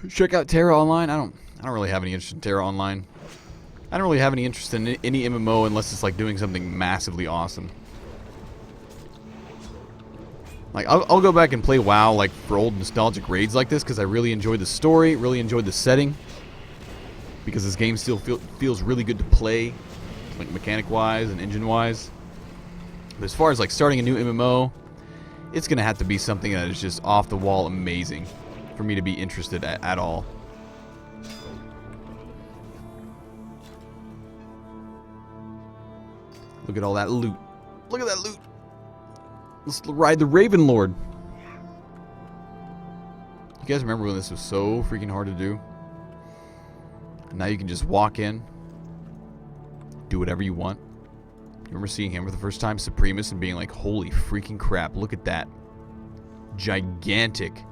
Check out Terra Online. I don't really have any interest in Terra Online. I don't really have any interest in any MMO unless it's like doing something massively awesome. Like I'll go back and play WoW like for old nostalgic raids like this because I really enjoyed the story, really enjoyed the setting. Because this game still feels really good to play, like mechanic-wise and engine-wise. But as far as like starting a new MMO, it's gonna have to be something that is just off the wall amazing for me to be interested at all. Look at all that loot. Look at that loot. Let's ride the Raven Lord. You guys remember when this was so freaking hard to do? And now you can just walk in, do whatever you want. You remember seeing him for the first time, Supremus, and being like, holy freaking crap, look at that. Gigantic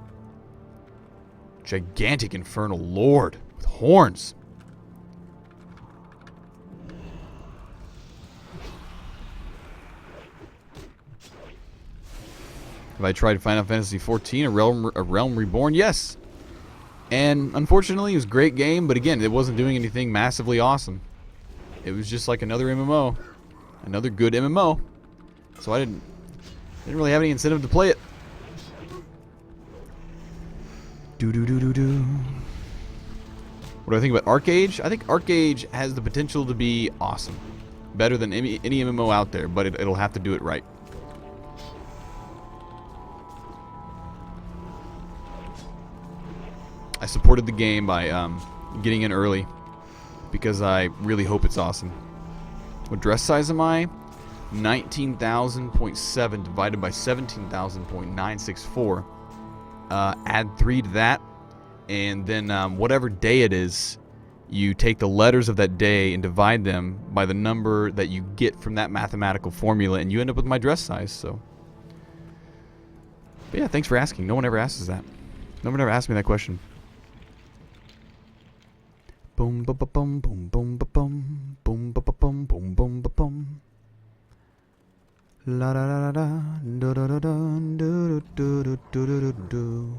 infernal lord with horns. Have I tried Final Fantasy XIV, a Realm Reborn? Yes. And unfortunately, it was a great game, but again, it wasn't doing anything massively awesome. It was just like another MMO. Another good MMO. So I didn't really have any incentive to play it. What do I think about Arcade? I think Arcade has the potential to be awesome. Better than any MMO out there, but it'll have to do it right. I supported the game by getting in early because I really hope it's awesome. What dress size am I? 19,000.7 divided by 17,000.964. Add 3 to that, and then whatever day it is, you take the letters of that day and divide them by the number that you get from that mathematical formula, and you end up with my dress size. So, but yeah, thanks for asking. No one ever asks that. No one ever asked me that question. Boom ba ba bum boom boom ba bum boom ba ba bum boom boom ba bum. La da da da da da da da do do do do do do.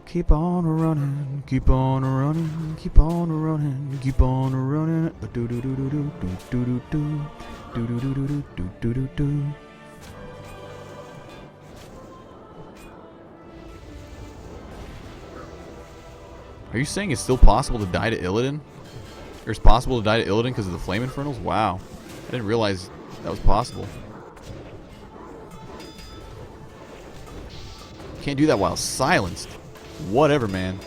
Keep on running, keep on running, keep on running, keep on running. Do do do do do do do do do do do do do do do do. Are you saying it's still possible to die to Illidan? Or it's possible to die to Illidan because of the Flame Infernals? Wow. I didn't realize that was possible. Can't do that while silenced. Whatever, man.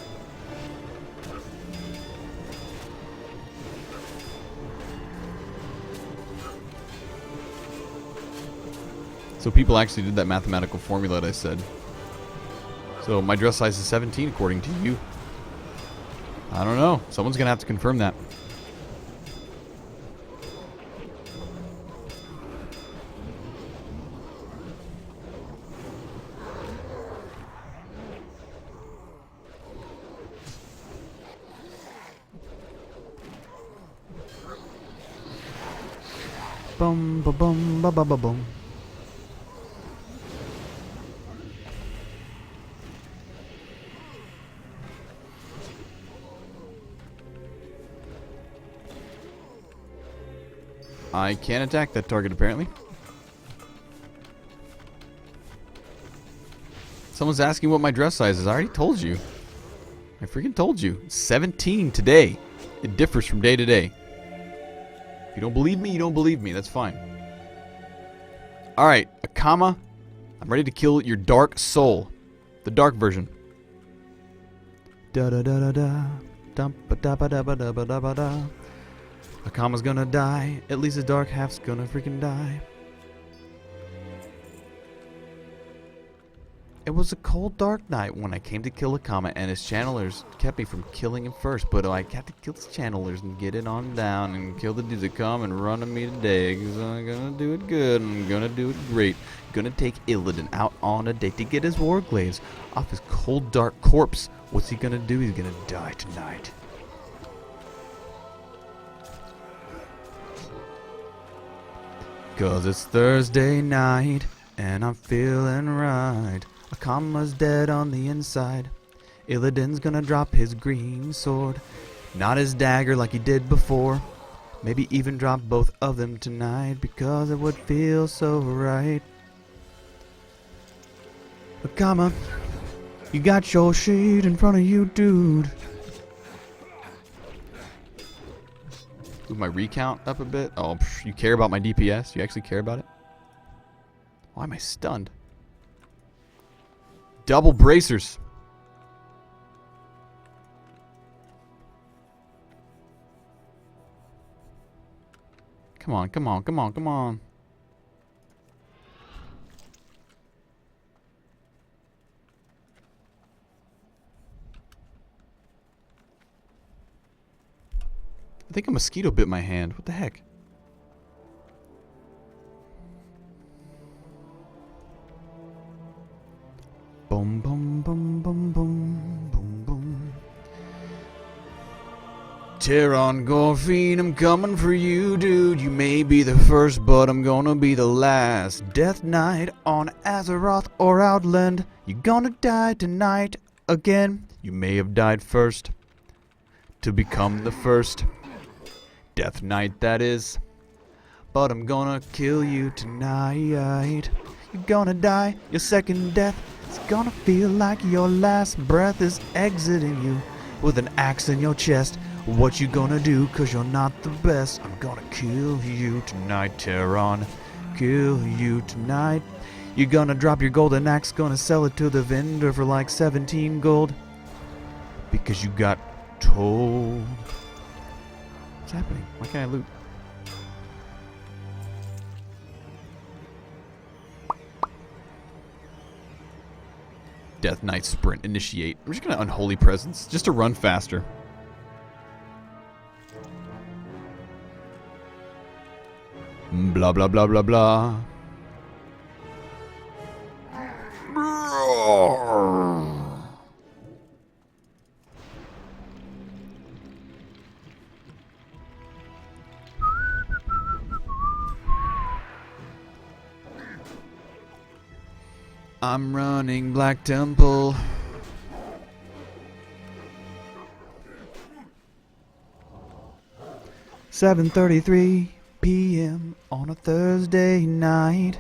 So people actually did that mathematical formula that I said. So my dress size is 17 according to you. I don't know. Someone's going to have to confirm that. Bum ba bum ba ba ba bum. I can't attack that target, apparently. Someone's asking what my dress size is. I already told you. I freaking told you. 17 today. It differs from day to day. If you don't believe me, you don't believe me. That's fine. Alright, Akama. I'm ready to kill your dark soul. The dark version. Da da da da da. Dum ba da ba da ba da ba da ba da. Akama's gonna die. At least his dark half's gonna freaking die. It was a cold, dark night when I came to kill Akama, and his channelers kept me from killing him first. But I had to kill his channelers and get it on down and kill the dudes that come and run to me today. Because I'm gonna do it good. I'm gonna do it great. Gonna take Illidan out on a date to get his warglaives off his cold, dark corpse. What's he gonna do? He's gonna die tonight. Cause it's Thursday night and I'm feeling right. Akama's dead on the inside. Illidan's gonna drop his green sword. Not his dagger like he did before. Maybe even drop both of them tonight, because it would feel so right. Akama, you got your shade in front of you, dude. Move my recount up a bit. Oh, you care about my DPS? You actually care about it? Why am I stunned? Double bracers. Come on, come on, come on, come on. I think a mosquito bit my hand. What the heck? Boom, boom, boom, boom, boom, boom, boom. Terran Gorfine, I'm coming for you, dude. You may be the first, but I'm gonna be the last. Death Knight on Azeroth or Outland. You're gonna die tonight again. You may have died first to become the first. Death Knight, that is. But I'm gonna kill you tonight. You're gonna die your second death. It's gonna feel like your last breath is exiting you with an axe in your chest. What you gonna do, cause you're not the best? I'm gonna kill you tonight, Terran. Kill you tonight. You're gonna drop your golden axe, gonna sell it to the vendor for like 17 gold. Because you got told. What's happening? Why can't I loot? Death Knight sprint, initiate. I'm just gonna unholy presence, just to run faster. Blah blah blah blah blah. I'm running Black Temple. $7:33 p.m. on a Thursday night.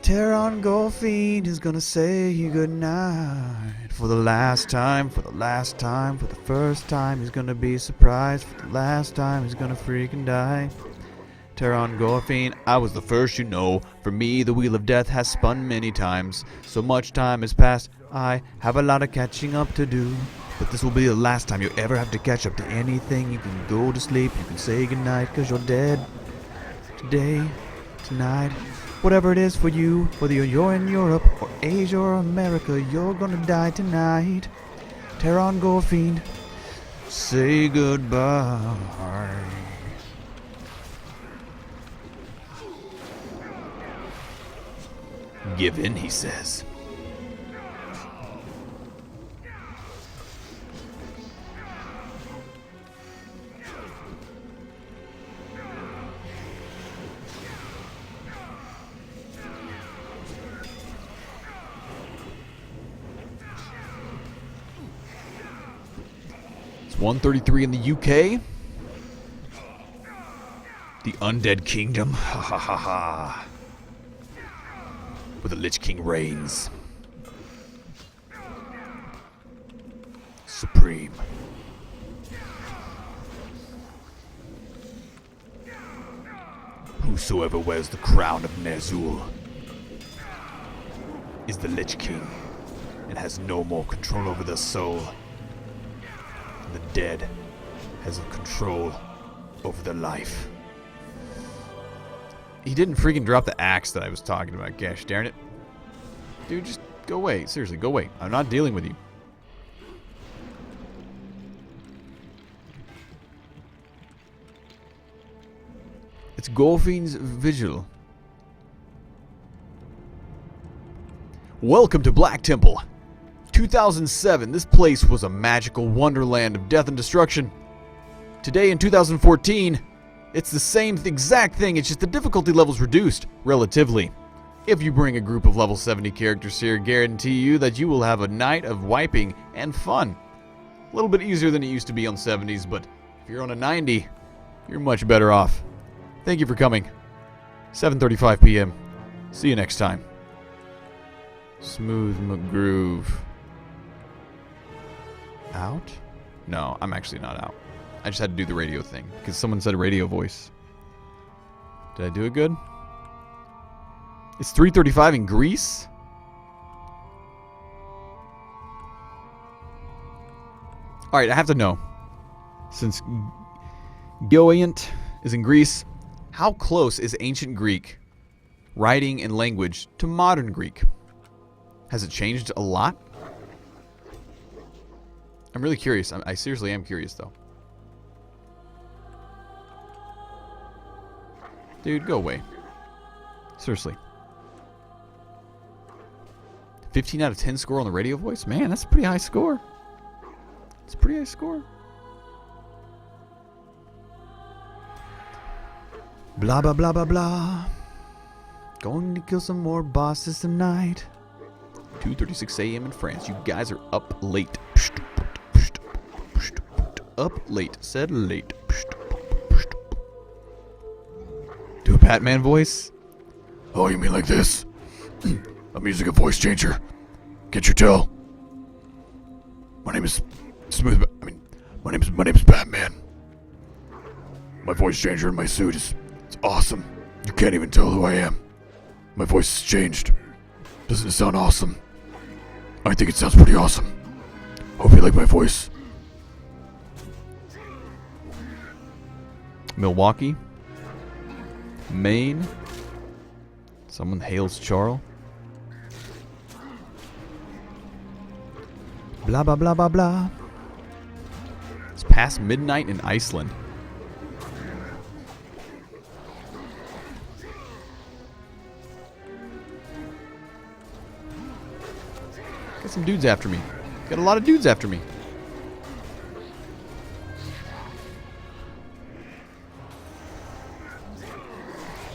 Terran Gorfine is gonna say goodnight. For the last time, for the last time, for the first time, he's gonna be surprised. For the last time, he's gonna freaking die. Terran Gorfine, I was the first, you know. For me, the wheel of death has spun many times. So much time has passed, I have a lot of catching up to do. But this will be the last time you ever have to catch up to anything. You can go to sleep, you can say goodnight, cause you're dead. Today, tonight, whatever it is for you, whether you're in Europe or Asia or America, you're gonna die tonight. Terran Gorfine, say goodbye. Give in, he says. It's 1:33 in the UK. The Undead Kingdom. Ha ha ha ha. Where the Lich King reigns. Supreme. Whosoever wears the crown of Ner'zhul is the Lich King and has no more control over the soul. The dead has control over their life. He didn't freaking drop the axe that I was talking about. Gosh darn it. Dude, just go away. Seriously, go away. I'm not dealing with you. It's Gorfine's Vigil. Welcome to Black Temple. 2007, this place was a magical wonderland of death and destruction. Today in 2014, it's the same exact thing, it's just the difficulty level's reduced, relatively. If you bring a group of level 70 characters here, guarantee you that you will have a night of wiping and fun. A little bit easier than it used to be on 70s, but if you're on a 90, you're much better off. Thank you for coming. 7:35 p.m. See you next time. Smooth McGroove. Out? No, I'm actually not out. I just had to do the radio thing because someone said radio voice. Did I do it good? It's 3:35 in Greece? Alright, I have to know. Since Goyant is in Greece, how close is ancient Greek writing and language to modern Greek? Has it changed a lot? I'm really curious. I seriously am curious, though. Dude, go away. Seriously. 15 out of 10 score on the radio voice? Man, that's a pretty high score. It's a pretty high score. Blah, blah, blah, blah, blah. Going to kill some more bosses tonight. 2:36 a.m. in France. You guys are up late. Up late. Said late. Do a Batman voice? Oh, you mean like this? I'm using a voice changer. Can't you tell? My name is Smooth. My name is Batman. My voice changer in my suit it's awesome. You can't even tell who I am. My voice has changed. Doesn't it sound awesome? I think it sounds pretty awesome. Hope you like my voice. Milwaukee. Maine. Someone hails Charles. Blah, blah, blah, blah, blah. It's past midnight in Iceland. Got some dudes after me. Got a lot of dudes after me.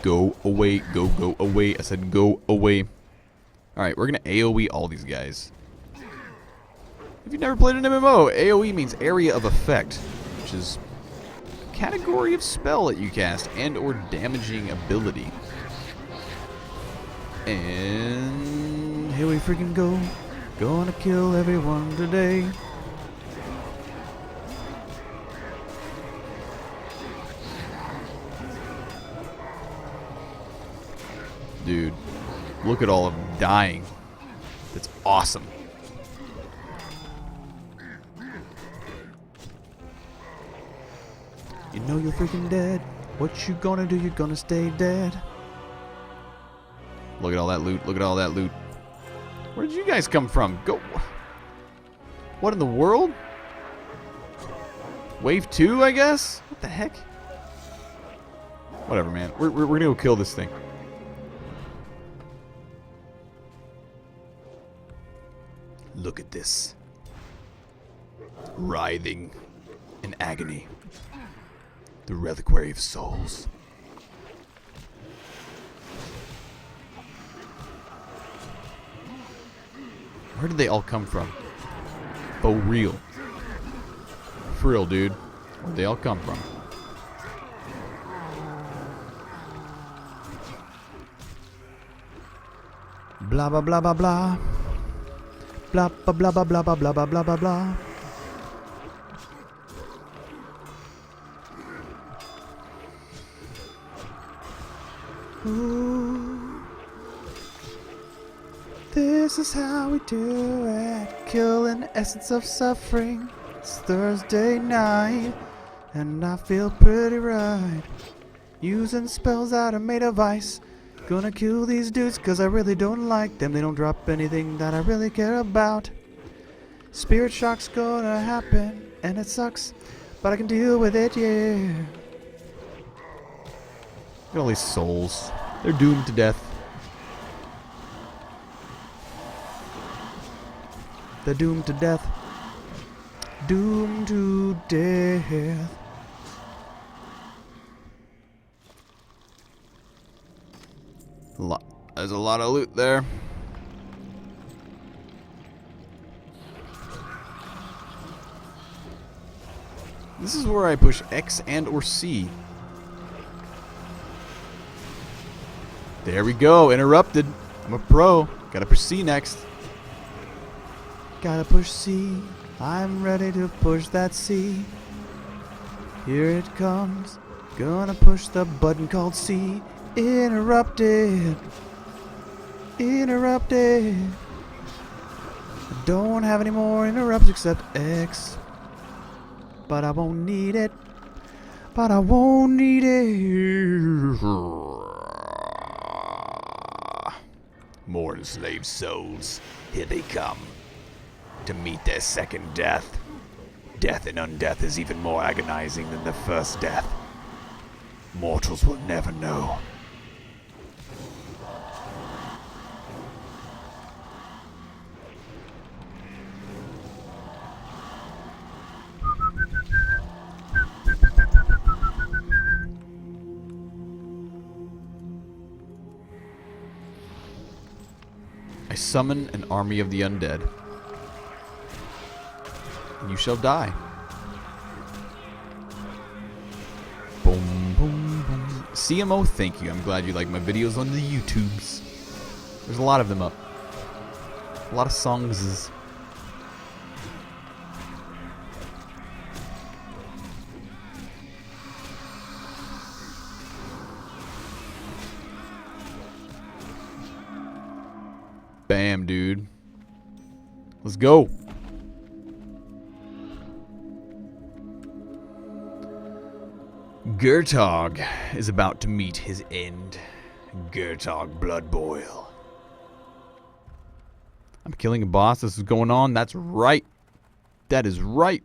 Go away, go away. I said go away. Alright, we're gonna AoE all these guys. If you've never played an MMO, AoE means area of effect, which is a category of spell that you cast and or damaging ability. And here we freaking go. Gonna kill everyone today. Dude, look at all of them dying. That's awesome. You know you're freaking dead. What you gonna do? You're gonna stay dead. Look at all that loot. Look at all that loot. Where did you guys come from? Go. What in the world? Wave 2, I guess? What the heck? Whatever, man. We're gonna go kill this thing. Look at this. Writhing in agony. The reliquary of souls. Where did they all come from? For real. For real, dude. Where'd they all come from? Blah blah blah blah blah. Blah blah blah blah blah blah blah blah blah blah. Ooh. This is how we do it. Killing the essence of suffering. It's Thursday night, and I feel pretty right. Using spells that are made of ice. Gonna kill these dudes cause I really don't like them. They don't drop anything that I really care about. Spirit shock's gonna happen, and it sucks, but I can deal with it, yeah. Look at all these souls. They're doomed to death. They're doomed to death. Doomed to death. There's a lot of loot there. This is where I push X and or C. There we go. Interrupted. I'm a pro. Gotta push C next. Gotta push C. I'm ready to push that C. Here it comes. Gonna push the button called C. Interrupted. Interrupted. I don't have any more interrupts except X. But I won't need it. But I won't need it. More enslaved souls. Here they come. To meet their second death. Death and undeath is even more agonizing than the first death. Mortals will never know. I summon an army of the undead. And you shall die. Boom, boom, boom. CMO, thank you. I'm glad you like my videos on the YouTubes. There's a lot of them up. A lot of songs. Bam, dude. Let's go. Gurtog is about to meet his end. Gurtog Blood Boil. I'm killing a boss. This is going on. That's right. That is right.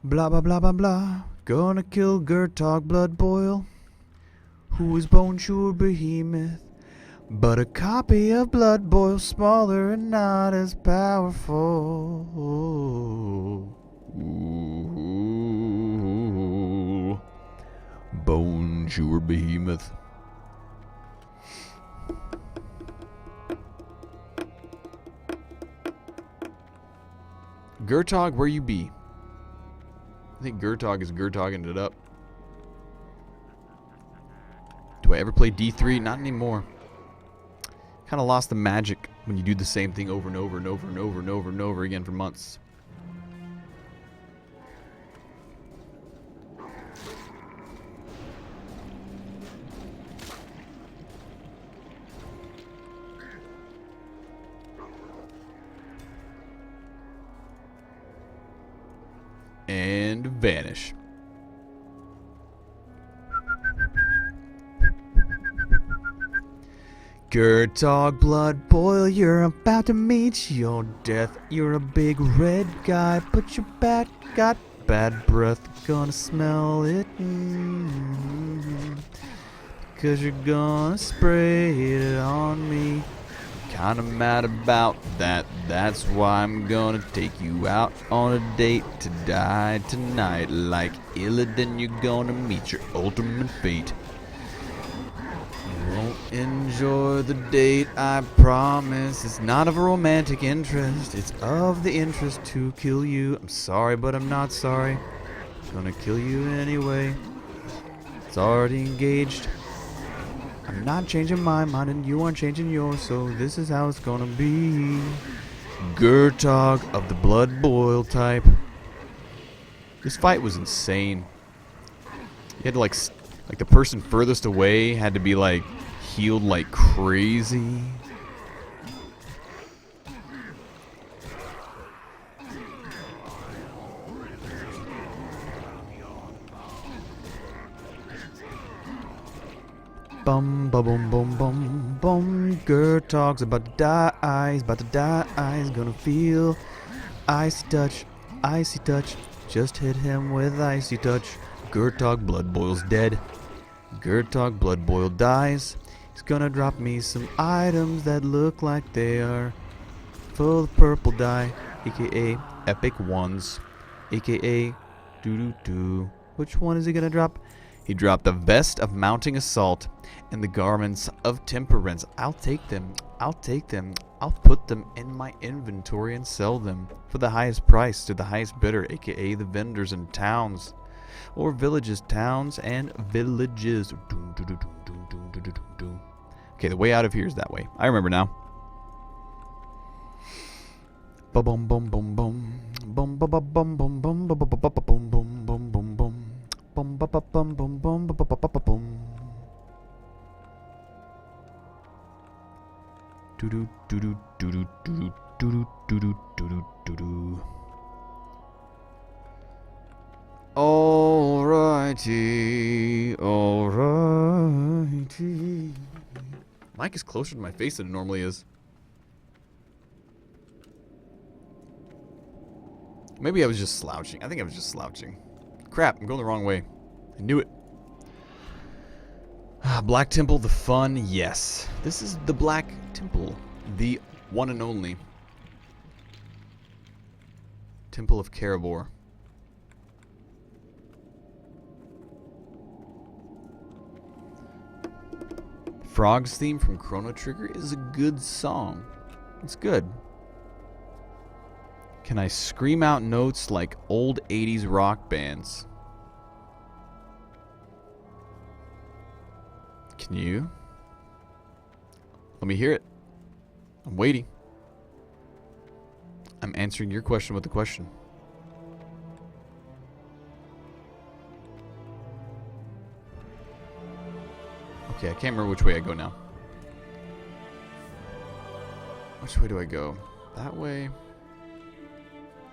Blah, blah, blah, blah, blah. Gonna kill Gurtog Blood Boil, who is bone sure behemoth. But a copy of Blood Boil, smaller and not as powerful. Ooh. Bone sure behemoth. Gurtog, where you be? I think Gurtog is Gurtogging it up. Do I ever play D3? Not anymore. Kind of lost the magic when you do the same thing over and over and over and over and over and over again for months. And vanish. Gurtog Blood Boil, you're about to meet your death. You're a big red guy, but your bat got bad breath. Gonna smell it, cause you're gonna spray it on me. Kinda mad about that, that's why I'm gonna take you out on a date to die tonight. Like Illidan, you're gonna meet your ultimate fate. Won't enjoy the date, I promise. It's not of a romantic interest, it's of the interest to kill you. I'm sorry, but I'm not sorry. Gonna kill you anyway. It's already engaged. I'm not changing my mind and you aren't changing yours, so this is how it's gonna be. Gurtog of the Blood Boil type. This fight was insane. You had to like the person furthest away had to be like healed like crazy. Bum bum bum bum bum bum. Gurtog's about to die. He's about to die. He's gonna feel icy touch. Icy touch. Just hit him with icy touch. Gurtog Blood Boil's dead. Gurtog Blood Boil dies. He's gonna drop me some items that look like they are full of purple dye, aka epic ones, aka doo doo doo. Which one is he gonna drop? He dropped the vest of mounting assault and the garments of temperance. I'll take them. I'll take them. I'll put them in my inventory and sell them for the highest price to the highest bidder, aka the vendors in towns or villages. Towns and villages. Okay, the way out of here is that way. I remember now. Bum bum bum bum bum bum bum bum bum bum bum bum bum bum bum bum bum. Bum bum bum bum bum bum bum bum. Do do do do do do do do do do do do. Alrighty, alrighty. Mic is closer to my face than it normally is. Maybe I was just slouching. I think I was just slouching. Crap, I'm going the wrong way. I knew it. Black Temple, the fun, yes. This is the Black Temple, the one and only Temple of Karabor. Frog's theme from Chrono Trigger is a good song. It's good. Can I scream out notes like old 80s rock bands? Can you? Let me hear it. I'm waiting. I'm answering your question with a question. Okay, I can't remember which way I go now. Which way do I go? That way?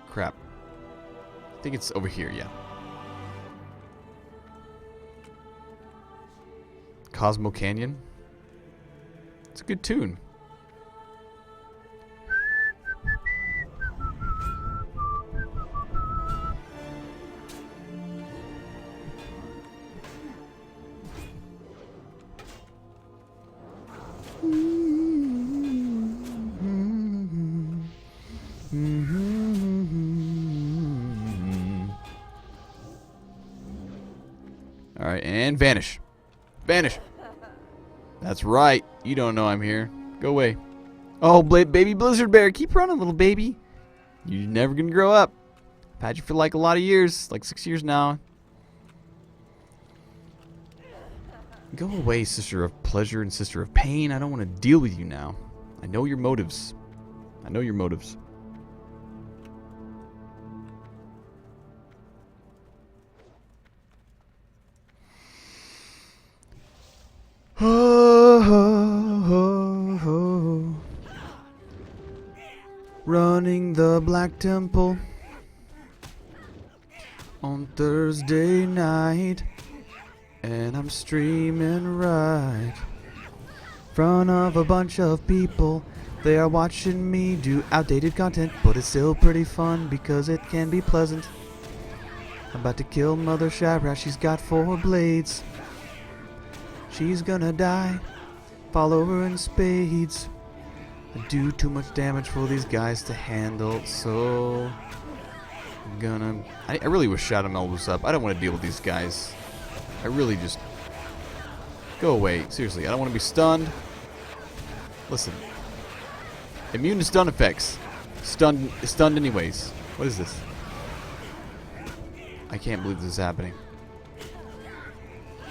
Crap. I think it's over here, yeah. Cosmo Canyon. It's a good tune. Alright, and vanish. Vanish. That's right. You don't know I'm here. Go away. Oh, baby Blizzard Bear. Keep running, little baby. You're never going to grow up. I've had you for like a lot of years. Like 6 years now. Go away, sister of pleasure and sister of pain. I don't want to deal with you now. I know your motives. I know your motives. Ho, ho, ho, ho. Running the Black Temple on Thursday night, and I'm streaming right in front of a bunch of people. They are watching me do outdated content, but it's still pretty fun because it can be pleasant. I'm about to kill Mother Shara. She's got 4 blades. She's gonna die. Follow her in spades. I do too much damage for these guys to handle, so I'm gonna... I really wish Shadow Meld was up. I don't want to deal with these guys. I really just... Go away. Seriously, I don't want to be stunned. Listen. Immune to stun effects. Stunned anyways. What is this? I can't believe this is happening.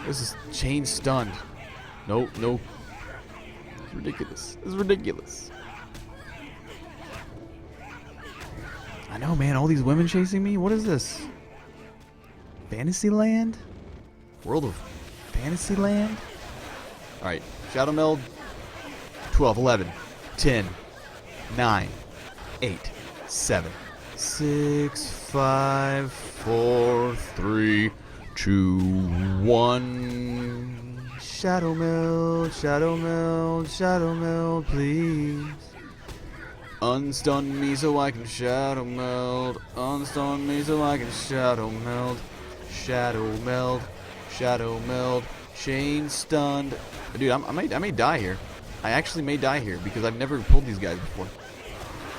This is chain stunned. No, no. It's ridiculous. This is ridiculous. I know, man. All these women chasing me. What is this? Fantasyland? World of Fantasyland? Alright. Shadow Meld. 12, 11, 10, 9, 8, 7, 6, 5, 4, 3, 2, 1. Shadow Meld, Shadow Meld, Shadow Meld, please. Unstun me so I can Shadow Meld. Unstun me so I can Shadow Meld. Shadow Meld, Shadow Meld. Chain stunned. Dude, I may die here. I actually may die here because I've never pulled these guys before.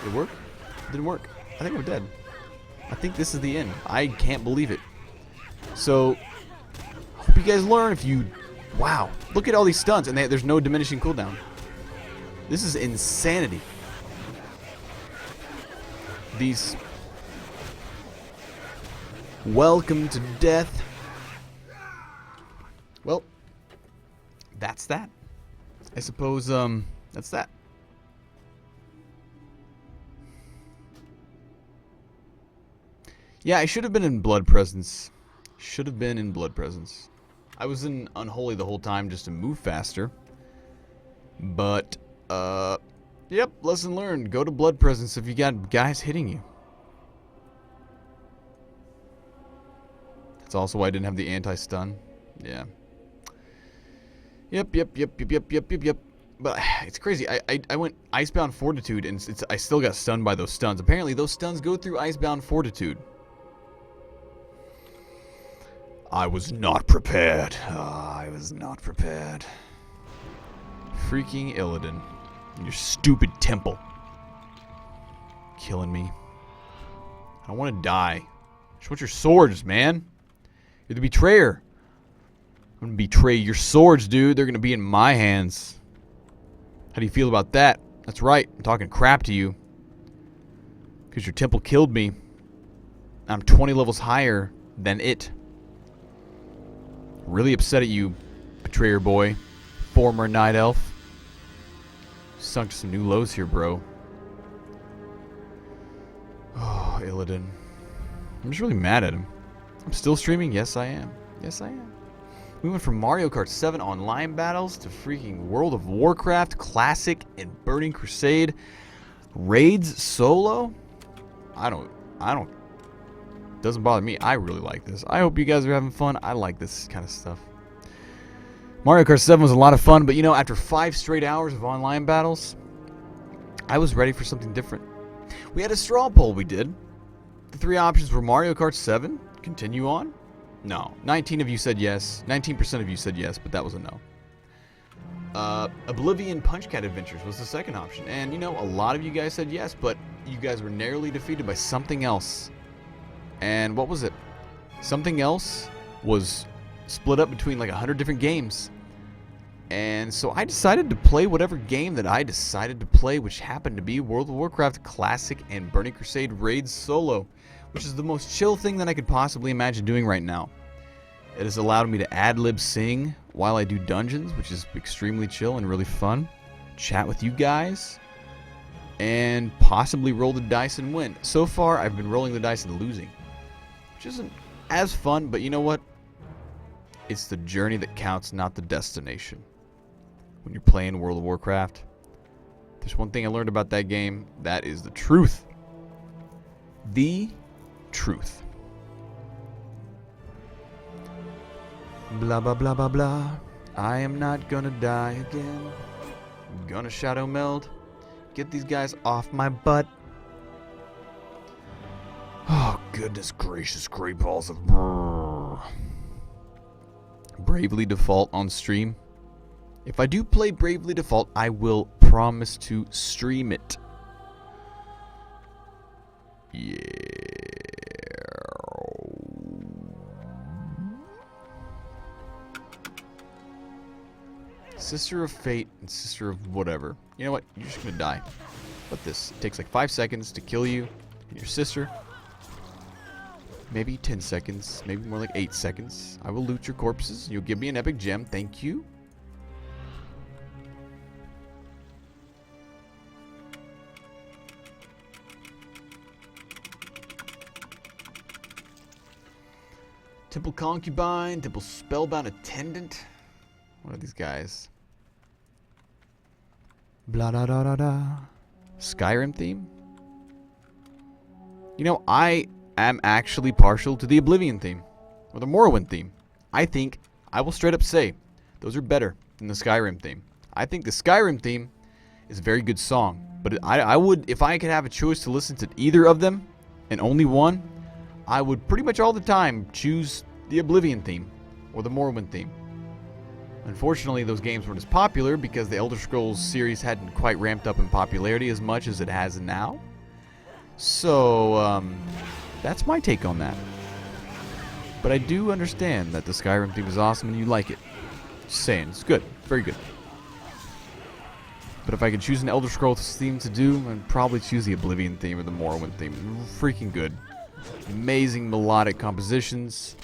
Did it work? It didn't work. I think I'm dead. I think this is the end. I can't believe it. So, hope you guys learn if you... Wow. Look at all these stuns, and there's no diminishing cooldown. This is insanity. These... Welcome to death. Well, that's that. I suppose, that's that. Yeah, I should have been in Blood Presence. Should have been in Blood Presence. I was in Unholy the whole time just to move faster. But, yep, lesson learned. Go to Blood Presence if you got guys hitting you. That's also why I didn't have the anti-stun. Yeah. Yep. But it's crazy. I went Icebound Fortitude, and I still got stunned by those stuns. Apparently, those stuns go through Icebound Fortitude. I was not prepared. I was not prepared. Freaking Illidan. Your stupid temple. Killing me. I don't want to die. I just want your swords, man. You're the betrayer. I'm going to betray your swords, dude. They're going to be in my hands. How do you feel about that? That's right. I'm talking crap to you. Because your temple killed me. I'm 20 levels higher than it. Really upset at you, betrayer boy. Former night elf. Sunk to some new lows here, bro. Oh, Illidan. I'm just really mad at him. I'm still streaming? Yes, I am. Yes, I am. We went from Mario Kart 7 online battles to freaking World of Warcraft Classic and Burning Crusade raids solo. I don't. Doesn't bother me. I really like this. I hope you guys are having fun. I like this kind of stuff. Mario Kart 7 was a lot of fun, but you know, after 5 straight hours of online battles, I was ready for something different. We had a straw poll we did. The 3 options were Mario Kart 7, continue on. No. 19 of you said yes. 19% of you said yes, but that was a no. Oblivion Punch Cat Adventures was the second option. And, you know, a lot of you guys said yes, but you guys were narrowly defeated by something else. And what was it? Something else was split up between like 100 different games. And so I decided to play whatever game that I decided to play, which happened to be World of Warcraft Classic and Burning Crusade Raids Solo, which is the most chill thing that I could possibly imagine doing right now. It has allowed me to ad-lib sing while I do dungeons, which is extremely chill and really fun. Chat with you guys. And possibly roll the dice and win. So far, I've been rolling the dice and losing, which isn't as fun, but you know what? It's the journey that counts, not the destination. When you're playing World of Warcraft, there's one thing I learned about that game. That is the truth. The truth. Blah, blah, blah, blah, blah. I am not gonna die again. I'm gonna shadow meld. Get these guys off my butt. Oh, goodness gracious, great balls of... Bravely Default on stream. If I do play Bravely Default, I will promise to stream it. Yeah. Sister of Fate and Sister of whatever. You know what? You're just gonna die. What this? It takes like 5 seconds to kill you and your sister. Maybe 10 seconds. Maybe more like 8 seconds. I will loot your corpses. You'll give me an epic gem. Thank you. Temple Concubine, Temple Spellbound Attendant. What are these guys? Blah da da da da. Skyrim theme? You know, I am actually partial to the Oblivion theme. Or the Morrowind theme. I think, I will straight up say, those are better than the Skyrim theme. I think the Skyrim theme is a very good song. But I would, if I could have a choice to listen to either of them, and only one, I would pretty much all the time choose the Oblivion theme or the Morrowind theme. Unfortunately, those games weren't as popular because the Elder Scrolls series hadn't quite ramped up in popularity as much as it has now. So, that's my take on that. But I do understand that the Skyrim theme is awesome and you like it. Just saying, it's good. Very good. But if I could choose an Elder Scrolls theme to do, I'd probably choose the Oblivion theme or the Morrowind theme. Freaking good. Amazing melodic compositions.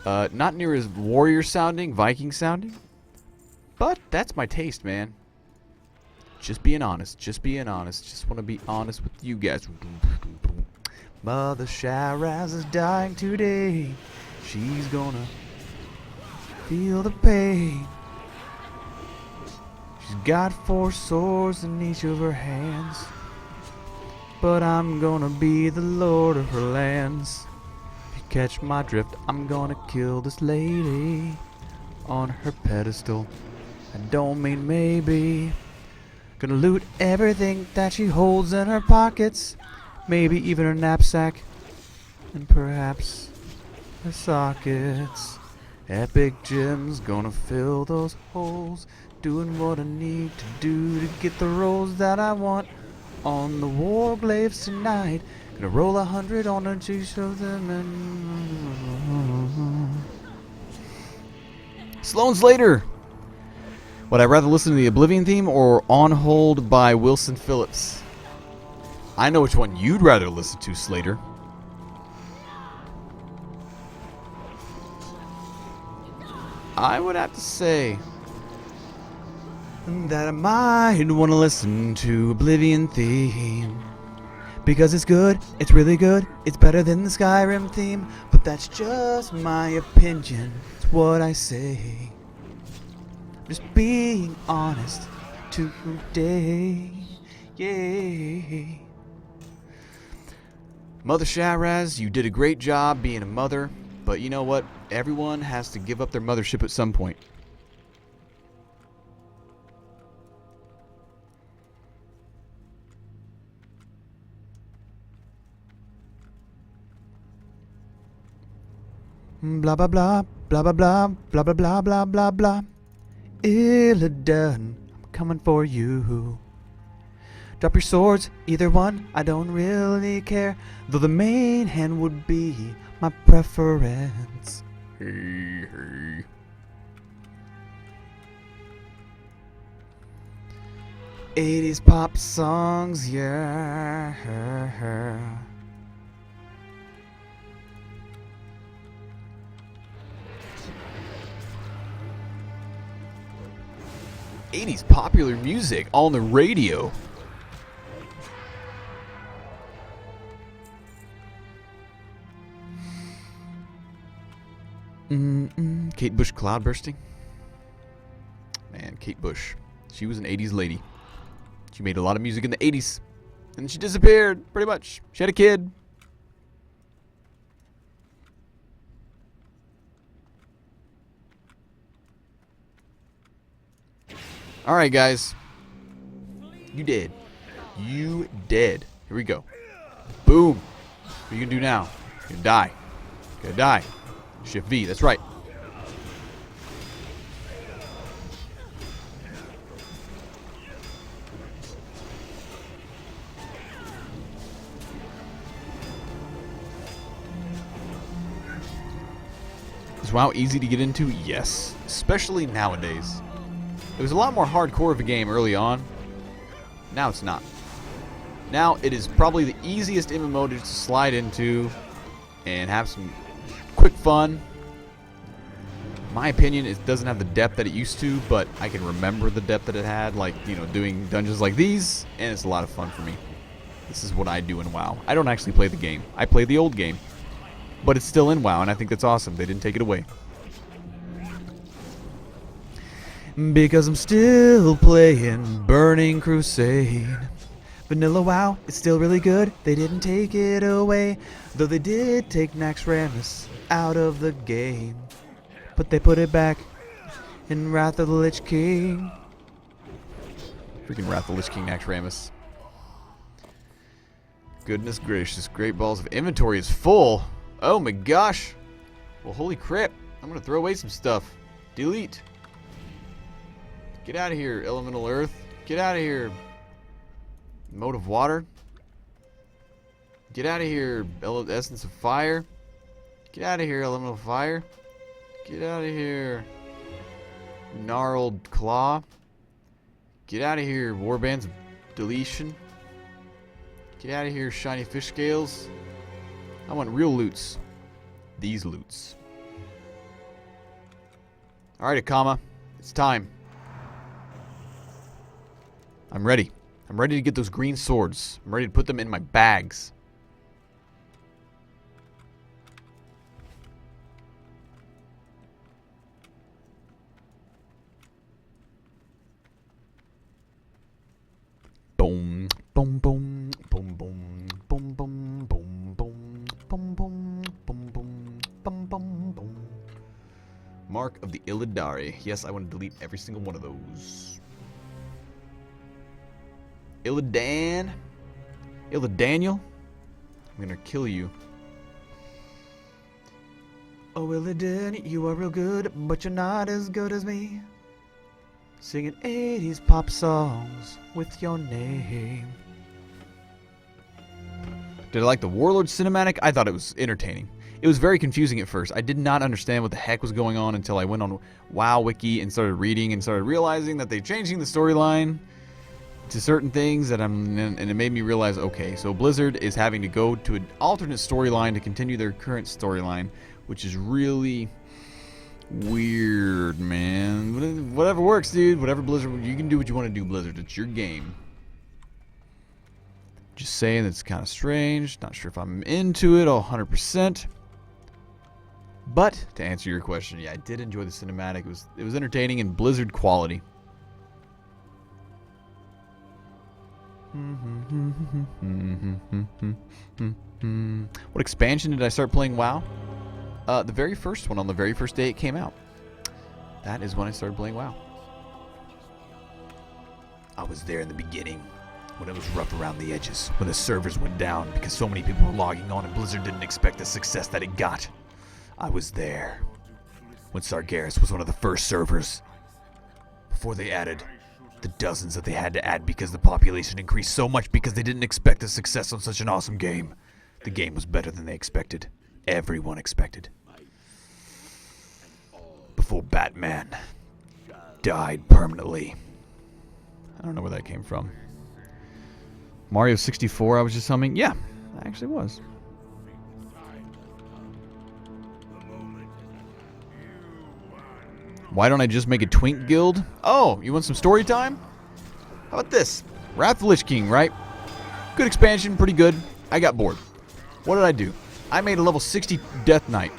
Not near as warrior sounding, Viking sounding. But that's my taste, man. Just being honest. Just being honest. Just want to be honest with you guys. Mother Shiraz is dying today. She's gonna feel the pain. She's got 4 swords in each of her hands. But I'm gonna be the lord of her lands. If you catch my drift, I'm gonna kill this lady on her pedestal. I don't mean maybe. Gonna loot everything that she holds in her pockets. Maybe even her knapsack. And perhaps her sockets. Epic gems gonna fill those holes. Doing what I need to do to get the rolls that I want on the warglaives tonight. Gonna roll 100 on a juice of them and Sloan Slater. Would I rather listen to the Oblivion theme or On Hold by Wilson Phillips? I know which one you'd rather listen to, Slater. I would have to say that I might want to listen to Oblivion theme. Because it's good, it's really good, it's better than the Skyrim theme. But that's just my opinion, it's what I say. Just being honest today, yay. Mother Shiraz, you did a great job being a mother. But you know what? Everyone has to give up their mothership at some point. Blah blah blah blah blah blah blah blah blah blah blah blah. Illidan, I'm coming for you. Drop your swords, either one, I don't really care. Though the main hand would be my preference. Hey, hey. '80s pop songs, yeah. 80s popular music on the radio. Kate Bush cloudbursting. Man, Kate Bush. She was an 80s lady. She made a lot of music in the 80s. And then she disappeared, pretty much. She had a kid. Alright, guys. You dead. You dead. Here we go. Boom. What are you gonna do now? You're gonna die. You're gonna die. Shift V, that's right. Is WoW easy to get into? Yes. Especially nowadays. It was a lot more hardcore of a game early on. Now it's not. Now it is probably the easiest MMO to slide into and have some quick fun. In my opinion, it doesn't have the depth that it used to, but I can remember the depth that it had, like, you know, doing dungeons like these, and it's a lot of fun for me. This is what I do in WoW. I don't actually play the game. I play the old game. But it's still in WoW, and I think that's awesome. They didn't take it away. Because I'm still playing Burning Crusade. Vanilla WoW, it's still really good. They didn't take it away. Though they did take Naxxramas out of the game. But they put it back in Wrath of the Lich King. Freaking Wrath of the Lich King Naxxramas. Goodness gracious, Great Balls of Inventory is full. Oh my gosh. Well, holy crap. I'm going to throw away some stuff. Delete. Get out of here, Elemental Earth. Get out of here, Mode of Water. Get out of here, Essence of Fire. Get out of here, elemental fire. Get out of here. Gnarled claw. Get out of here, warbands of deletion. Get out of here, shiny fish scales. I want real loots. These loots. Alright, Akama. It's time. I'm ready. I'm ready to get those green swords. I'm ready to put them in my bags. Boom, boom, boom, boom, boom, boom, boom, boom, boom, boom, boom, boom, boom, boom, boom, boom. Mark of the Illidari. Yes, I want to delete every single one of those. Illidan. Illidaniel. I'm gonna kill you. Oh, Illidan, you are real good, but you're not as good as me. Singing 80s pop songs with your name. Did I like the Warlord cinematic? I thought it was entertaining. It was very confusing at first. I did not understand what the heck was going on until I went on WoW Wiki and started reading and started realizing that they're changing the storyline to certain things and it made me realize, okay, so Blizzard is having to go to an alternate storyline to continue their current storyline, which is really weird, man. Whatever works, dude. Whatever Blizzard, you can do what you want to do, Blizzard. It's your game. Just saying, that's kind of strange. Not sure if I'm into it 100%. But to answer your question, yeah, I did enjoy the cinematic. It was entertaining and Blizzard quality. What expansion did I start playing WoW? The very first one, on the very first day it came out. That is when I started playing WoW. I was there in the beginning, when it was rough around the edges, when the servers went down because so many people were logging on and Blizzard didn't expect the success that it got. I was there when Sargeras was one of the first servers, before they added the dozens that they had to add because the population increased so much because they didn't expect the success on such an awesome game. The game was better than they expected. Everyone expected. Before Batman died permanently. I don't know where that came from. Mario 64 I was just humming. Yeah, I actually was. Why don't I just make a Twink guild? Oh, you want some story time? How about this? Wrath of the Lich King, right? Good expansion, pretty good. I got bored. What did I do? I made a level 60 Death Knight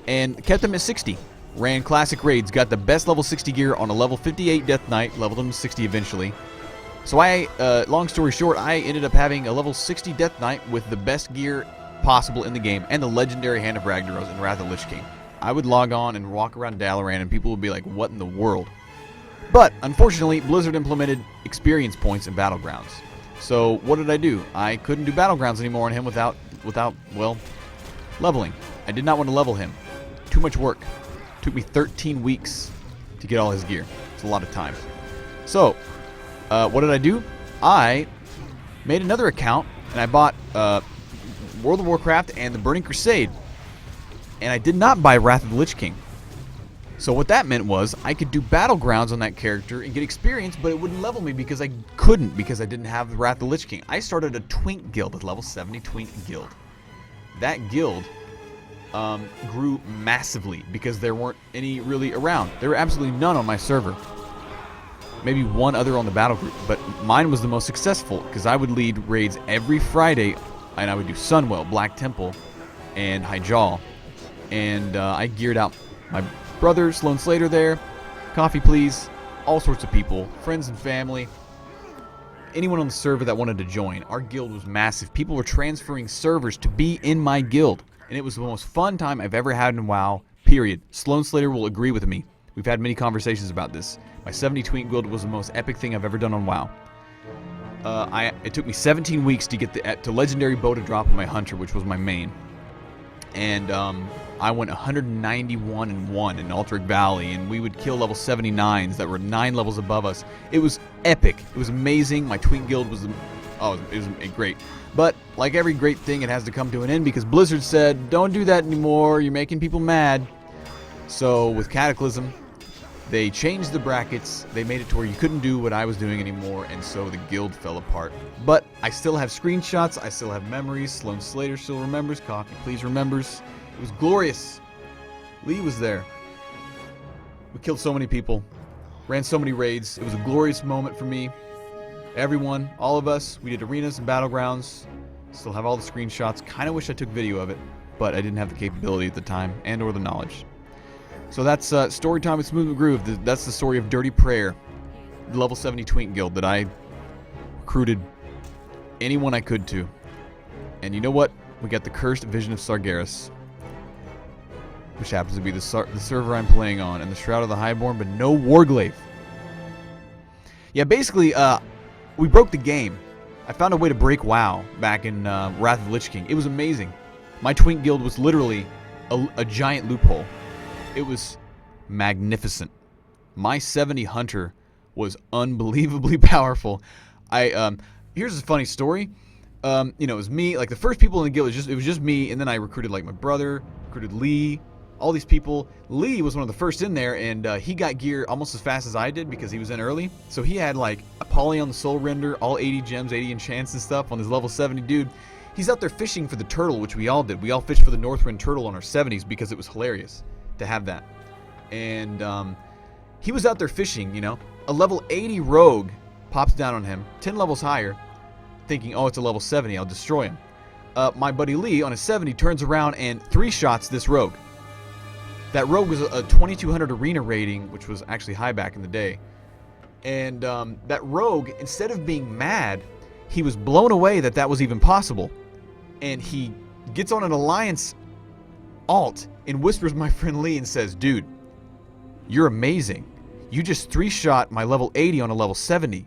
and kept him at 60. Ran classic raids, got the best level 60 gear on a level 58 Death Knight, leveled him to 60 eventually. So long story short, I ended up having a level 60 Death Knight with the best gear possible in the game and the legendary Hand of Ragnaros and Wrath of the Lich King. I would log on and walk around Dalaran and people would be like, what in the world? But, unfortunately, Blizzard implemented experience points in Battlegrounds. So, what did I do? I couldn't do Battlegrounds anymore on him without, well, leveling. I did not want to level him. Too much work. Took me 13 weeks to get all his gear. It's a lot of time. So, what did I do? I made another account, and I bought World of Warcraft and the Burning Crusade. And I did not buy Wrath of the Lich King. So what that meant was I could do Battlegrounds on that character and get experience, but it wouldn't level me because I couldn't, because I didn't have the Wrath of the Lich King. I started a Twink guild, a level 70 Twink guild. That guild grew massively because there weren't any really around. There were absolutely none on my server. Maybe one other on the battle group, but mine was the most successful because I would lead raids every Friday, and I would do Sunwell, Black Temple, and Hyjal. And I geared out my brother, Sloan Slater there, Coffee Please, all sorts of people, friends and family, anyone on the server that wanted to join. Our guild was massive. People were transferring servers to be in my guild. And it was the most fun time I've ever had in WoW, period. Sloan Slater will agree with me. We've had many conversations about this. My 70 Twink guild was the most epic thing I've ever done on WoW. It took me 17 weeks to get to Legendary Bow to drop on my Hunter, which was my main. And I went 191 and 1 in Alterac Valley, and we would kill level 79s that were 9 levels above us. It was epic. It was amazing. My Twink guild was Oh, it was great. But like every great thing, it has to come to an end because Blizzard said, don't do that anymore. You're making people mad. So with Cataclysm, they changed the brackets. They made it to where you couldn't do what I was doing anymore, and so the guild fell apart. But I still have screenshots. I still have memories. Sloan Slater still remembers. Coffee Please remembers. It was glorious. Lee was there. We killed so many people. Ran so many raids. It was a glorious moment for me. Everyone, all of us, we did arenas and battlegrounds. Still have all the screenshots. Kind of wish I took video of it, but I didn't have the capability at the time and or the knowledge. So that's story time with Smooth McGroove. That's the story of Dirty Prayer, the level 70 Twink Guild that I recruited anyone I could to. And you know what? We got the Cursed Vision of Sargeras, which happens to be the server I'm playing on, and the Shroud of the Highborn, but no Warglaive. Yeah, basically, we broke the game. I found a way to break WoW back in Wrath of the Lich King. It was amazing. My Twink Guild was literally a giant loophole. It was magnificent. My 70 Hunter was unbelievably powerful. Here's a funny story. You know, it was me. Like the first people in the guild, it was just me, and then I recruited like my brother, recruited Lee, all these people. Lee was one of the first in there, and he got gear almost as fast as I did because he was in early. So he had like a poly on the soul render, all 80 gems, 80 enchants and stuff on his level 70 dude. He's out there fishing for the turtle, which we all did. We all fished for the Northwind turtle on our 70s because it was hilarious to have that. And he was out there fishing, you know. A level 80 rogue pops down on him, 10 levels higher, thinking, oh, it's a level 70, I'll destroy him. My buddy Lee on a 70 turns around and 3-shots this rogue. That rogue was a 2200 arena rating, which was actually high back in the day. And that rogue, instead of being mad, he was blown away that that was even possible. And he gets on an alliance alt and whispers my friend Lee and says, dude, you're amazing. You just 3-shot my level 80 on a level 70.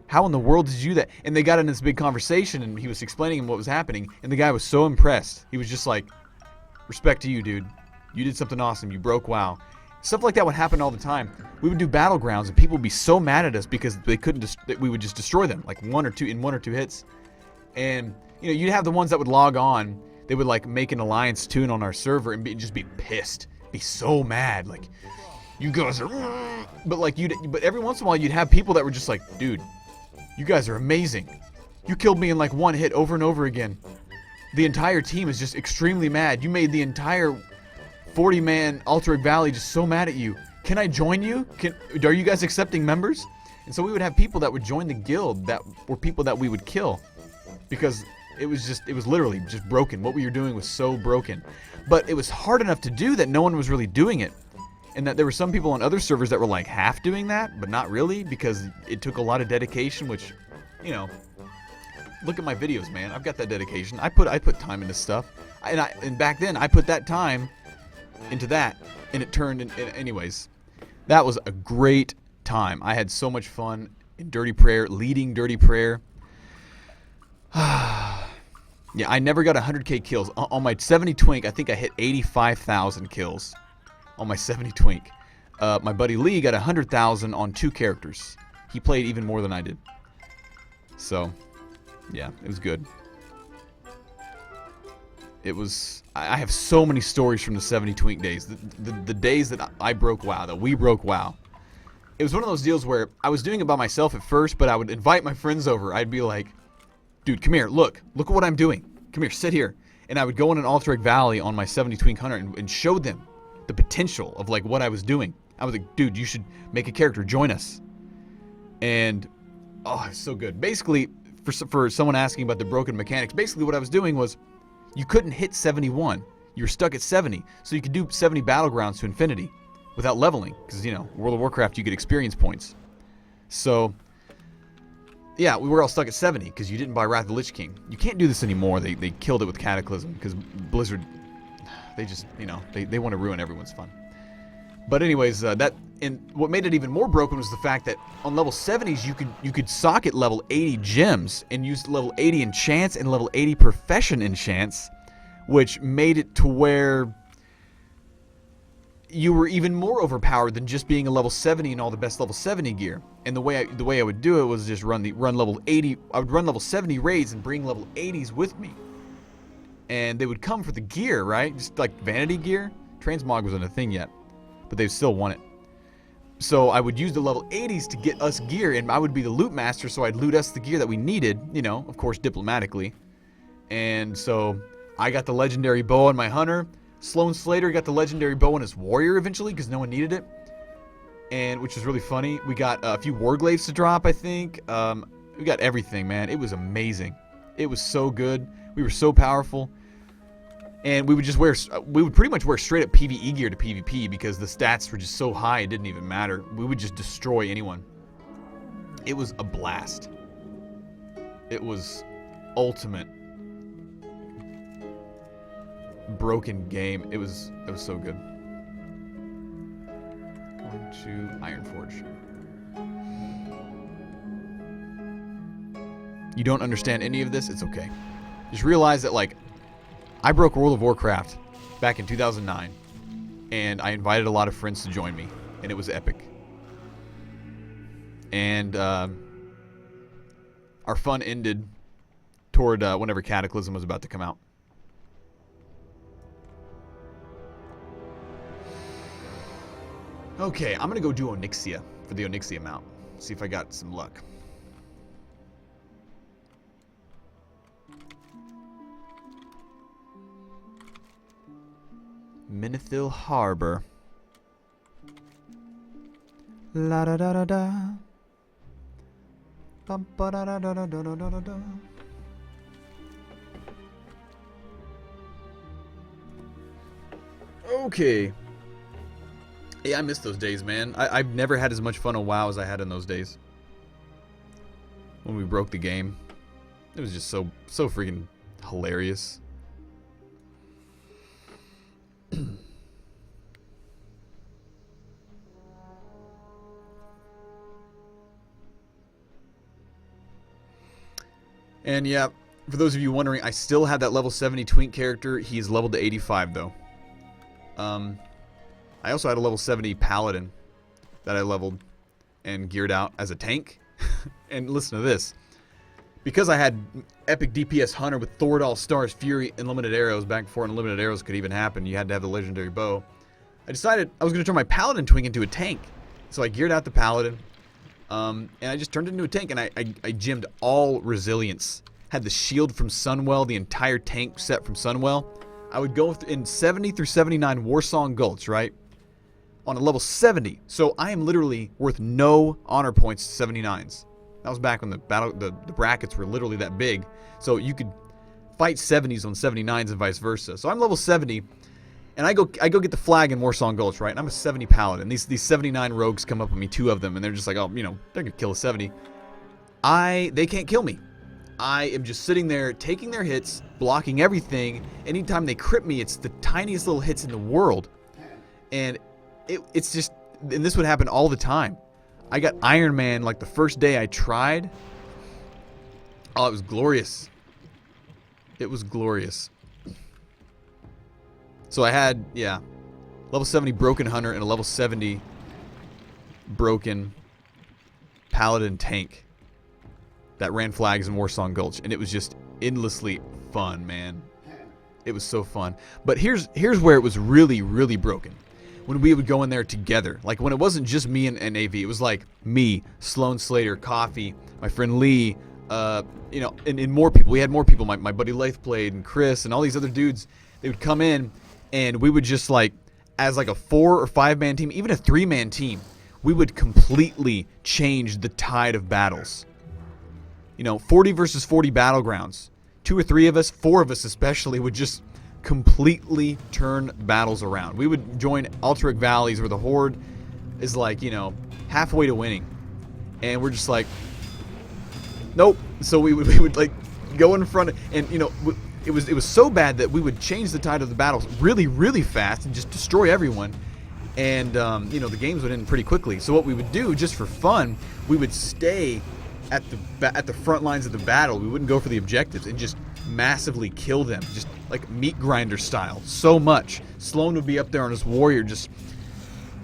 How in the world did you do that? And they got in this big conversation, and he was explaining him what was happening, and the guy was so impressed. He was just like, respect to you, dude. You did something awesome. You broke WoW. Stuff like that would happen all the time. We would do battlegrounds, and people would be so mad at us because they couldn't. We would just destroy them, like one or two hits. And you know, you'd have the ones that would log on. They would like make an alliance tune on our server and just be pissed, be so mad, like you guys are. But like but every once in a while you'd have people that were just like, dude, you guys are amazing. You killed me in like one hit over and over again. The entire team is just extremely mad. You made the entire 40-man Alterac Valley just so mad at you. Can I join you? Are you guys accepting members? And so we would have people that would join the guild that were people that we would kill because it was literally just broken. What we were doing was so broken. But it was hard enough to do that no one was really doing it. And that there were some people on other servers that were like half doing that, but not really because it took a lot of dedication, which, you know, look at my videos, man. I've got that dedication. I put time into stuff. And back then I put that time into that, and it turned in, anyways. That was a great time. I had so much fun in Dirty Prayer, leading Dirty Prayer. Yeah, I never got 100k kills. On my 70 Twink, I think I hit 85,000 kills on my 70 Twink. My buddy Lee got 100,000 on 2 characters. He played even more than I did. So, yeah, it was good. It was... I have so many stories from the 70 Twink days. The days that I broke WoW, that we broke WoW. It was one of those deals where I was doing it by myself at first, but I would invite my friends over. I'd be like, dude, come here, look at what I'm doing. Come here, sit here. And I would go in an Alterac Valley on my 70 Twink Hunter and show them the potential of like what I was doing. I was like, dude, you should make a character, join us. And, oh, it's so good. Basically, for someone asking about the broken mechanics, basically what I was doing was, you couldn't hit 71. You were stuck at 70. So you could do 70 battlegrounds to infinity without leveling. Because, you know, World of Warcraft, you get experience points. So, yeah, we were all stuck at 70 because you didn't buy Wrath of the Lich King. You can't do this anymore. They killed it with Cataclysm because Blizzard, they just, you know, they want to ruin everyone's fun. But anyways, and what made it even more broken was the fact that on level 70s you could socket level 80 gems and use level 80 enchants and level 80 profession enchants, which made it to where you were even more overpowered than just being a level 70 and all the best level 70 gear. And the way I would do it was just run level 80. I would run level 70 raids and bring level 80s with me. And they would come for the gear, right? Just like vanity gear. Transmog wasn't a thing yet, but they still want it. So I would use the level 80s to get us gear, and I would be the loot master, so I'd loot us the gear that we needed, you know, of course, diplomatically. And so I got the legendary bow on my hunter. Sloan Slater got the legendary bow on his warrior eventually because no one needed it, and which was really funny. We got a few warglaives to drop, I think. We got everything, man. It was amazing. It was so good. We were so powerful, and we would just we would pretty much wear straight up PvE gear to PvP because the stats were just so high it didn't even matter. We would just destroy anyone. It was a blast. It was ultimate broken game. It was so good. Going to Ironforge. You don't understand any of this? It's okay. Just realize that, like, I broke World of Warcraft back in 2009, and I invited a lot of friends to join me, and it was epic. And our fun ended toward whenever Cataclysm was about to come out. Okay, I'm going to go do Onyxia for the Onyxia mount. See if I got some luck. Menethil Harbor. La da da da da. Bum ba da da da da da da da da. Okay. Yeah, I miss those days, man. I've never had as much fun on WoW as I had in those days. When we broke the game. It was just so freaking hilarious. And yeah, for those of you wondering, I still have that level 70 twink character. He's leveled to 85 though. I also had a level 70 paladin that I leveled and geared out as a tank. And listen to this. Because I had epic DPS hunter with Thordal Stars, Fury, Unlimited Arrows, back before Unlimited Arrows could even happen, you had to have the legendary bow. I decided I was going to turn my paladin twink into a tank. So I geared out the paladin. And I just turned it into a tank, and I gemmed all resilience. Had the shield from Sunwell, the entire tank set from Sunwell. I would go in 70 through 79 Warsong Gulch, right? On a level 70. So I am literally worth no honor points to 79s. That was back when the brackets were literally that big. So you could fight 70s on 79s and vice versa. So I'm level 70, and I go get the flag in Warsong Gulch, right? And I'm a 70 paladin. These 79 rogues come up on me, 2 of them, and they're just like, oh, you know, they're gonna kill a 70. They can't kill me. I am just sitting there taking their hits, blocking everything. Anytime they crit me, it's the tiniest little hits in the world. And it's just, and this would happen all the time. I got Iron Man like the first day I tried. Oh, it was glorious. It was glorious. So I had, yeah, level 70 Broken Hunter and a level 70 Broken Paladin tank that ran flags in Warsong Gulch, and it was just endlessly fun, man. It was so fun. But here's where it was really, really broken. When we would go in there together, like when it wasn't just me and AV, it was like me, Sloan Slater, Coffee, my friend Lee, you know, and more people. We had more people. My buddy Lath played, and Chris, and all these other dudes. They would come in, and we would just like, as like a 4 or 5 man team, even a 3-man team, we would completely change the tide of battles. You know, 40 versus 40 battlegrounds. 2 or 3 of us, 4 of us especially, would just completely turn battles around. We would join Alterac Valleys where the Horde is like, you know, halfway to winning. And we're just like, nope. So we would like go in front of, and you know, it was so bad that we would change the tide of the battles really, really fast and just destroy everyone. And you know, the games would end pretty quickly. So what we would do, just for fun, we would stay at the front lines of the battle. We wouldn't go for the objectives and just massively kill them, just like meat grinder style, so much. Sloan would be up there on his warrior, just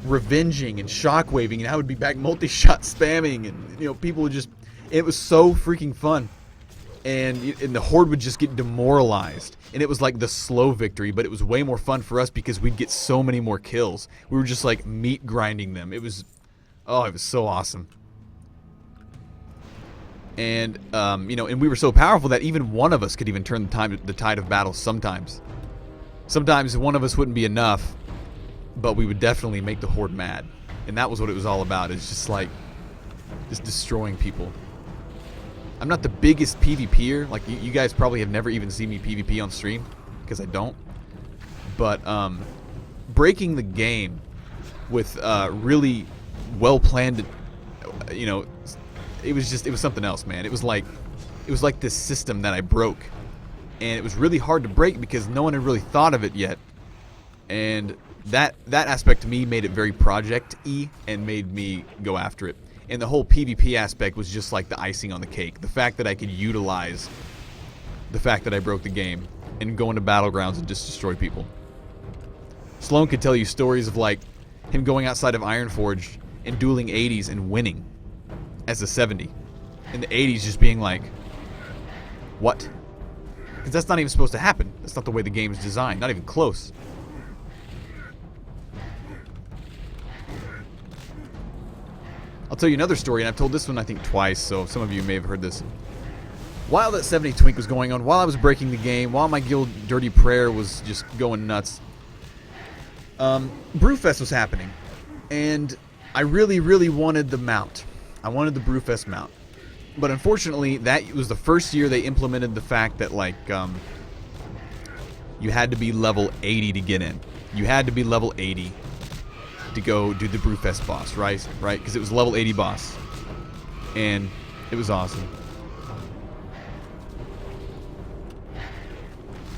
revenging and shockwaving, and I would be back multi-shot spamming, and, you know, people would just... It was so freaking fun. And the horde would just get demoralized. And it was like the slow victory, but it was way more fun for us because we'd get so many more kills. We were just like meat grinding them. It was... Oh, it was so awesome. And, you know, and we were so powerful that even one of us could even turn the tide of battle sometimes. Sometimes one of us wouldn't be enough, but we would definitely make the horde mad. And that was what it was all about. It's just like, just destroying people. I'm not the biggest PvPer. Like, you guys probably have never even seen me PvP on stream, because I don't. But, breaking the game with, really well-planned, you know, it was something else, man. It was like this system that I broke. And it was really hard to break because no one had really thought of it yet. And that aspect to me made it very project-y and made me go after it. And the whole PvP aspect was just like the icing on the cake. The fact that I could utilize the fact that I broke the game and go into battlegrounds and just destroy people. Sloan could tell you stories of like him going outside of Ironforge and dueling 80s and winning as a 70. And the 80s just being like, what? Because that's not even supposed to happen. That's not the way the game is designed. Not even close. I'll tell you another story, and I've told this one I think twice, so some of you may have heard this. While that 70 twink was going on, while I was breaking the game, while my guild Dirty Prayer was just going nuts, Brewfest was happening. And I really, really wanted the mount. I wanted the Brewfest mount. But unfortunately, that was the first year they implemented the fact that, like, you had to be level 80 to get in. You had to be level 80 to go do the Brewfest boss, right? Because it was level 80 boss. And it was awesome.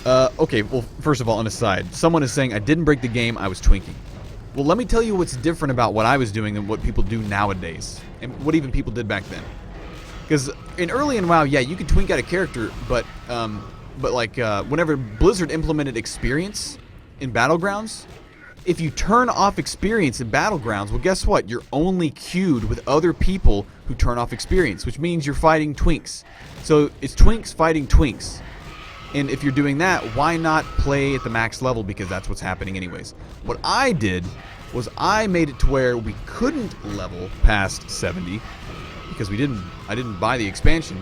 Okay, well, first of all, on a side, someone is saying I didn't break the game, I was twinking. Well, let me tell you what's different about what I was doing than what people do nowadays. And what even people did back then. Because early in WoW, yeah, you could twink out a character, but like, whenever Blizzard implemented experience in Battlegrounds, if you turn off experience in Battlegrounds, well, guess what? You're only queued with other people who turn off experience, which means you're fighting twinks. So it's twinks fighting twinks. And if you're doing that, why not play at the max level? Because that's what's happening anyways. What I did was I made it to where we couldn't level past 70 because I didn't buy the expansion.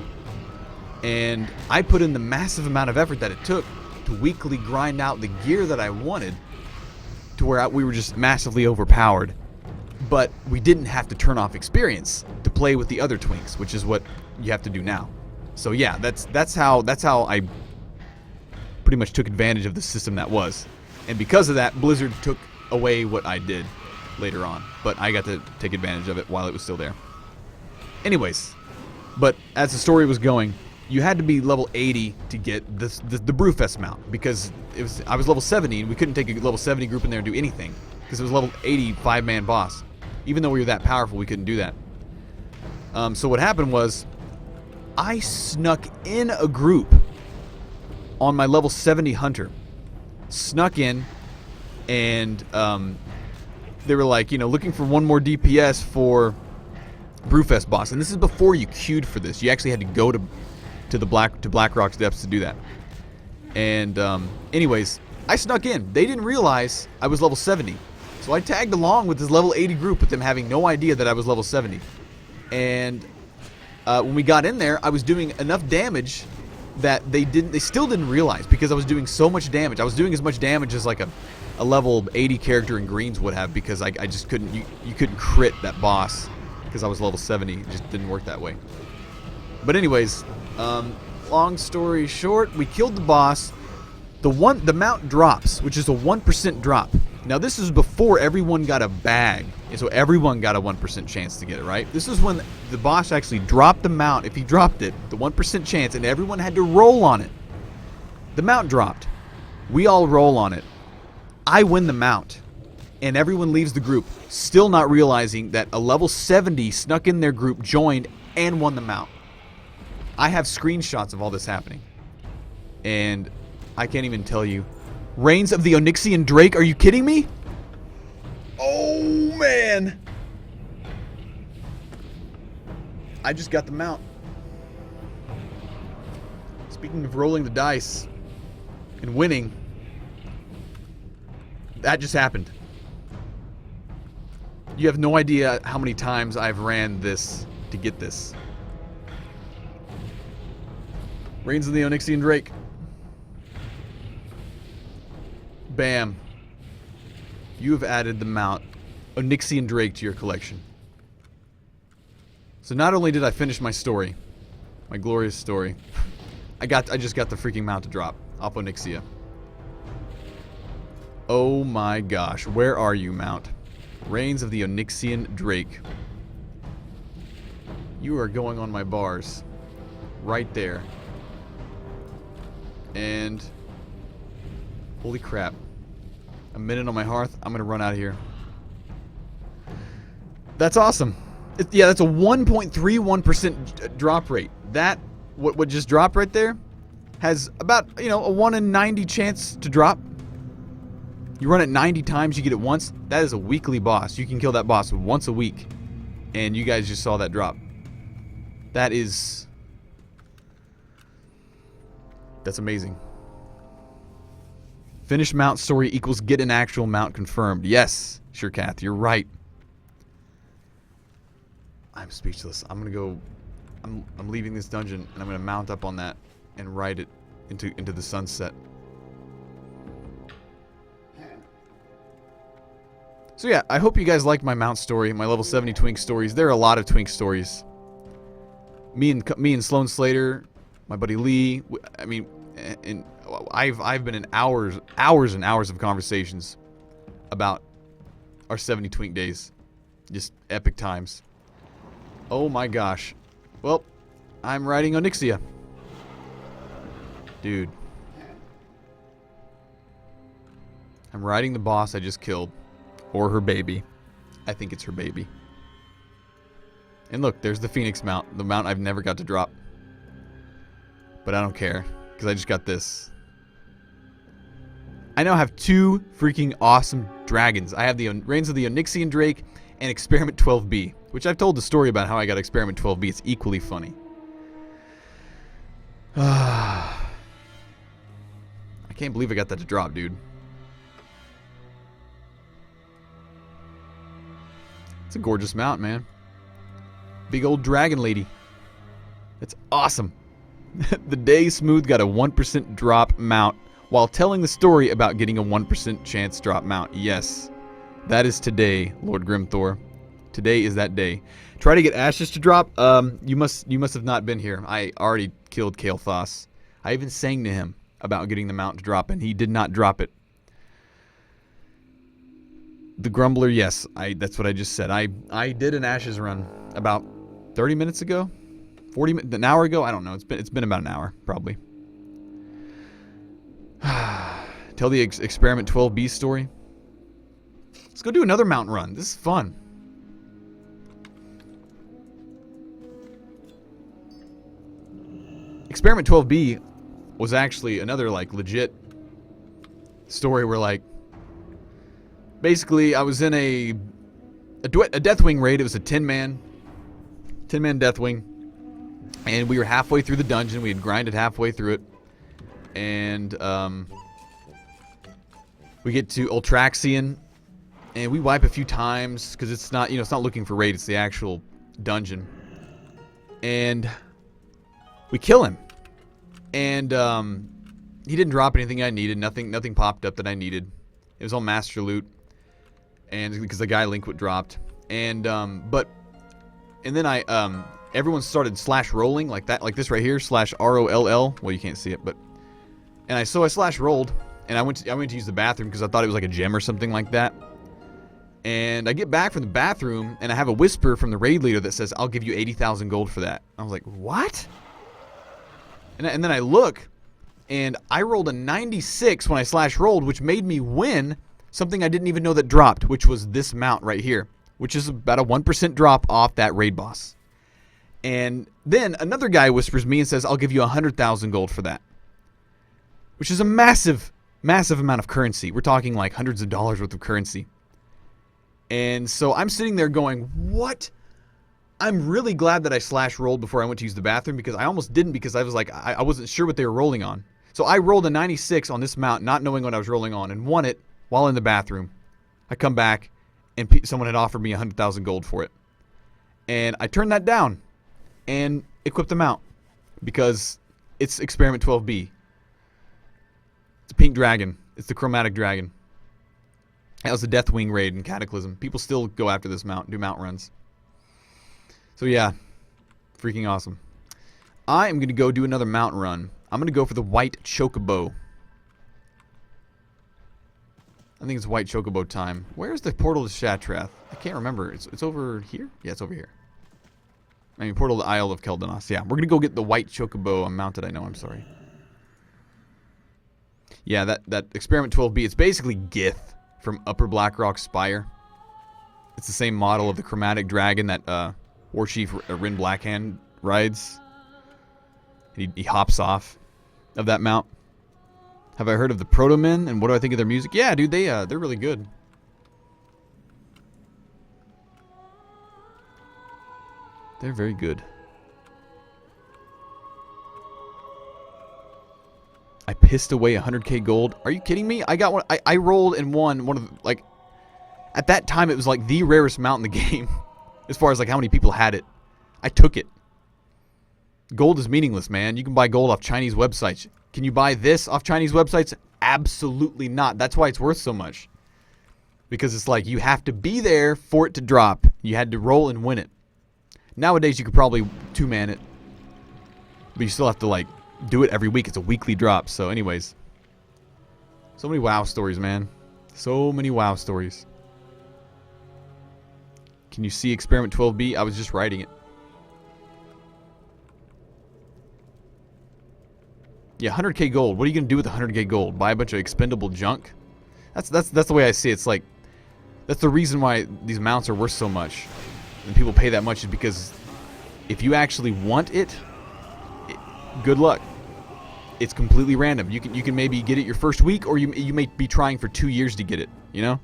And I put in the massive amount of effort that it took to weekly grind out the gear that I wanted to where we were just massively overpowered. But we didn't have to turn off experience to play with the other twinks, which is what you have to do now. So yeah, that's how I pretty much took advantage of the system that was. And because of that, Blizzard took away what I did later on. But I got to take advantage of it while it was still there. Anyways, but as the story was going, you had to be level 80 to get the Brewfest mount, because I was level 70 and we couldn't take a level 70 group in there and do anything because it was level 80 5-man boss. Even though we were that powerful, we couldn't do that. So what happened was I snuck in a group on my level 70 hunter. Snuck in, and they were like, you know, looking for one more DPS for Brewfest boss. And this is before you queued for this. You actually had to go to Blackrock's depths to do that. And anyways, I snuck in. They didn't realize I was level 70. So I tagged along with this level 80 group with them having no idea that I was level 70. And when we got in there, I was doing enough damage that they still didn't realize, because I was doing so much damage. I was doing as much damage as like a level 80 character in greens would have, because I just couldn't, you couldn't crit that boss because I was level 70. It just didn't work that way. But anyways, long story short, we killed the boss. The mount drops, which is a 1% drop. Now this is before everyone got a bag, and so everyone got a 1% chance to get it, right? This is when the boss actually dropped the mount. If he dropped it, the 1% chance, and everyone had to roll on it. The mount dropped. We all roll on it. I win the mount, and everyone leaves the group, still not realizing that a level 70 snuck in their group, joined, and won the mount. I have screenshots of all this happening, and I can't even tell you. Reigns of the Onyxian Drake? Are you kidding me? Oh man! I just got the mount. Speaking of rolling the dice and winning, that just happened. You have no idea how many times I've ran this to get this. Reigns of the Onyxian Drake. Bam. You have added the mount Onyxian Drake to your collection. So not only did I finish my story, my glorious story, I just got the freaking mount to drop off Onyxia. Oh my gosh, where are you, mount? Reigns of the Onyxian Drake. You are going on my bars. Right there. And holy crap. A minute on my hearth. I'm going to run out of here. That's awesome. Yeah, that's a 1.31% drop rate. That, what just dropped right there, has about, a 1 in 90 chance to drop. You run it 90 times, you get it once. That is a weekly boss. You can kill that boss once a week. And you guys just saw that drop. That's amazing. Finish mount story equals get an actual mount confirmed. Yes, sure, Kath, you're right. I'm speechless. I'm gonna go. I'm leaving this dungeon and I'm gonna mount up on that and ride it into the sunset. So yeah, I hope you guys like my mount story, my level 70 twink stories. There are a lot of twink stories. Me and Sloan Slater, my buddy Lee. I mean, and I've been in hours and hours of conversations about our 70 twink days. Just epic times. Oh my gosh. Well, I'm riding Onyxia. Dude. I'm riding the boss I just killed. Or her baby. I think it's her baby. And look, there's the Phoenix mount. The mount I've never got to drop. But I don't care. Because I just got this. I now have 2 freaking awesome dragons. I have the Reigns of the Onyxian Drake and Experiment 12B. Which I've told the story about how I got Experiment 12B. It's equally funny. I can't believe I got that to drop, dude. It's a gorgeous mount, man. Big old dragon lady. That's awesome. The Day Smooth got a 1% drop mount while telling the story about getting a 1% chance drop mount. Yes. That is today, Lord Grimthor. Today is that day. Try to get Ashes to drop. You must have not been here. I already killed Kael'thas. I even sang to him about getting the mount to drop, and he did not drop it. The Grumbler, yes, that's what I just said. I did an Ashes run about 30 minutes ago, 40 minutes, an hour ago. I don't know. It's been about an hour probably. Tell the Experiment 12B story. Let's go do another mountain run. This is fun. Experiment 12B was actually another like legit story where like basically I was in a Deathwing raid. It was a 10-man Deathwing, and we were halfway through the dungeon. We had grinded halfway through it, and we get to Ultraxion, and we wipe a few times because it's not it's not looking for raid. It's the actual dungeon, and we kill him, and he didn't drop anything I needed. Nothing popped up that I needed. It was all master loot, and because the guy Linkwood dropped, and then I everyone started slash rolling like that, like this right here, slash ROLL. Well, you can't see it, but and I slash rolled, and I went to use the bathroom because I thought it was like a gem or something like that. And I get back from the bathroom, and I have a whisper from the raid leader that says, "I'll give you 80,000 gold for that." I was like, "What?" And then I look, and I rolled a 96 when I slash rolled, which made me win something I didn't even know that dropped, which was this mount right here, which is about a 1% drop off that raid boss. And then another guy whispers me and says, "I'll give you 100,000 gold for that," which is a massive, massive amount of currency. We're talking like hundreds of dollars worth of currency. And so I'm sitting there going, what? I'm really glad that I slash rolled before I went to use the bathroom, because I almost didn't, because I was like, I wasn't sure what they were rolling on. So I rolled a 96 on this mount, not knowing what I was rolling on, and won it while in the bathroom. I come back, and someone had offered me 100,000 gold for it. And I turned that down and equipped the mount, because it's Experiment 12B. It's a pink dragon. It's the chromatic dragon. That was the Deathwing raid in Cataclysm. People still go after this mount, do mount runs. So yeah, freaking awesome. I am going to go do another mount run. I'm going to go for the white chocobo. I think it's white chocobo time. Where's the portal to Shatrath? I can't remember. It's over here? Yeah, it's over here. I mean, portal to Isle of Keldanos. Yeah, we're going to go get the white chocobo. I'm mounted, I know, I'm sorry. Yeah, that Experiment 12B, it's basically Gith from Upper Blackrock Spire. It's the same model of the chromatic dragon that Warchief Rin Blackhand rides. He hops off of that mount. Have I heard of the Proto-Men, and what do I think of their music? Yeah, dude, they're really good. They're very good. I pissed away 100k gold. Are you kidding me? I got one. I rolled and won one of the, like, at that time it was like the rarest mount in the game as far as like how many people had it. I took it. Gold is meaningless, man. You can buy gold off Chinese websites. Can you buy this off Chinese websites? Absolutely not. That's why it's worth so much. Because it's like you have to be there for it to drop. You had to roll and win it. Nowadays you could probably two-man it. But you still have to like do it every week. It's a weekly drop. So anyways. So many WoW stories, man. So many WoW stories. Can you see Experiment 12B? I was just writing it. Yeah, 100k gold. What are you going to do with 100k gold? Buy a bunch of expendable junk? That's the way I see it. It's like, that's the reason why these mounts are worth so much. And people pay that much is because if you actually want it, good luck. It's completely random. You can maybe get it your first week, or you may be trying for 2 years to get it, you know?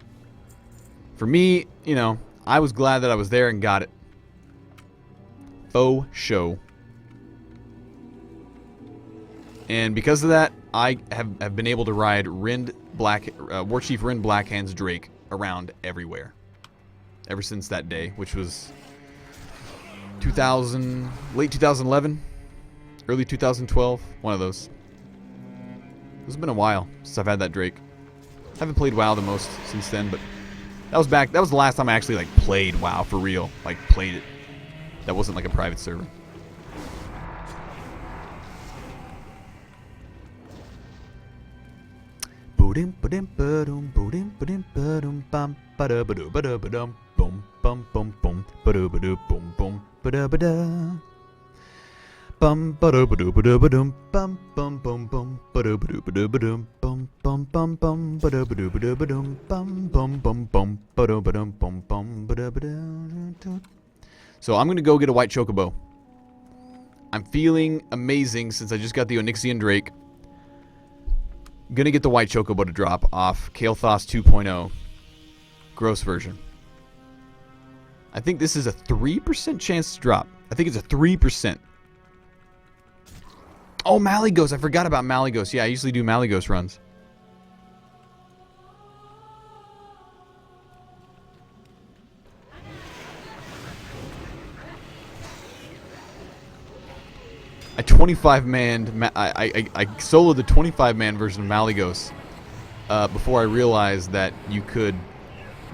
For me, you know, I was glad that I was there and got it. Faux show. And because of that, I have been able to ride Warchief Rin Blackhand's Drake around everywhere. Ever since that day, which was late 2011, early 2012, one of those. It's been a while since I've had that Drake. Haven't played WoW the most since then, but that was the last time I actually like played WoW for real, like played it. That wasn't like a private server. So I'm gonna go get a white chocobo. I'm feeling amazing since I just got the Onyxian Drake. Gonna get the white chocobo to drop off Kael'thas 2.0 gross version. I think this is a 3% chance to drop. I think it's a 3%. Oh, Malygos. I forgot about Malygos. Yeah, I usually do Malygos runs. I 25-manned. I soloed the 25-man version of Malygos before I realized that you could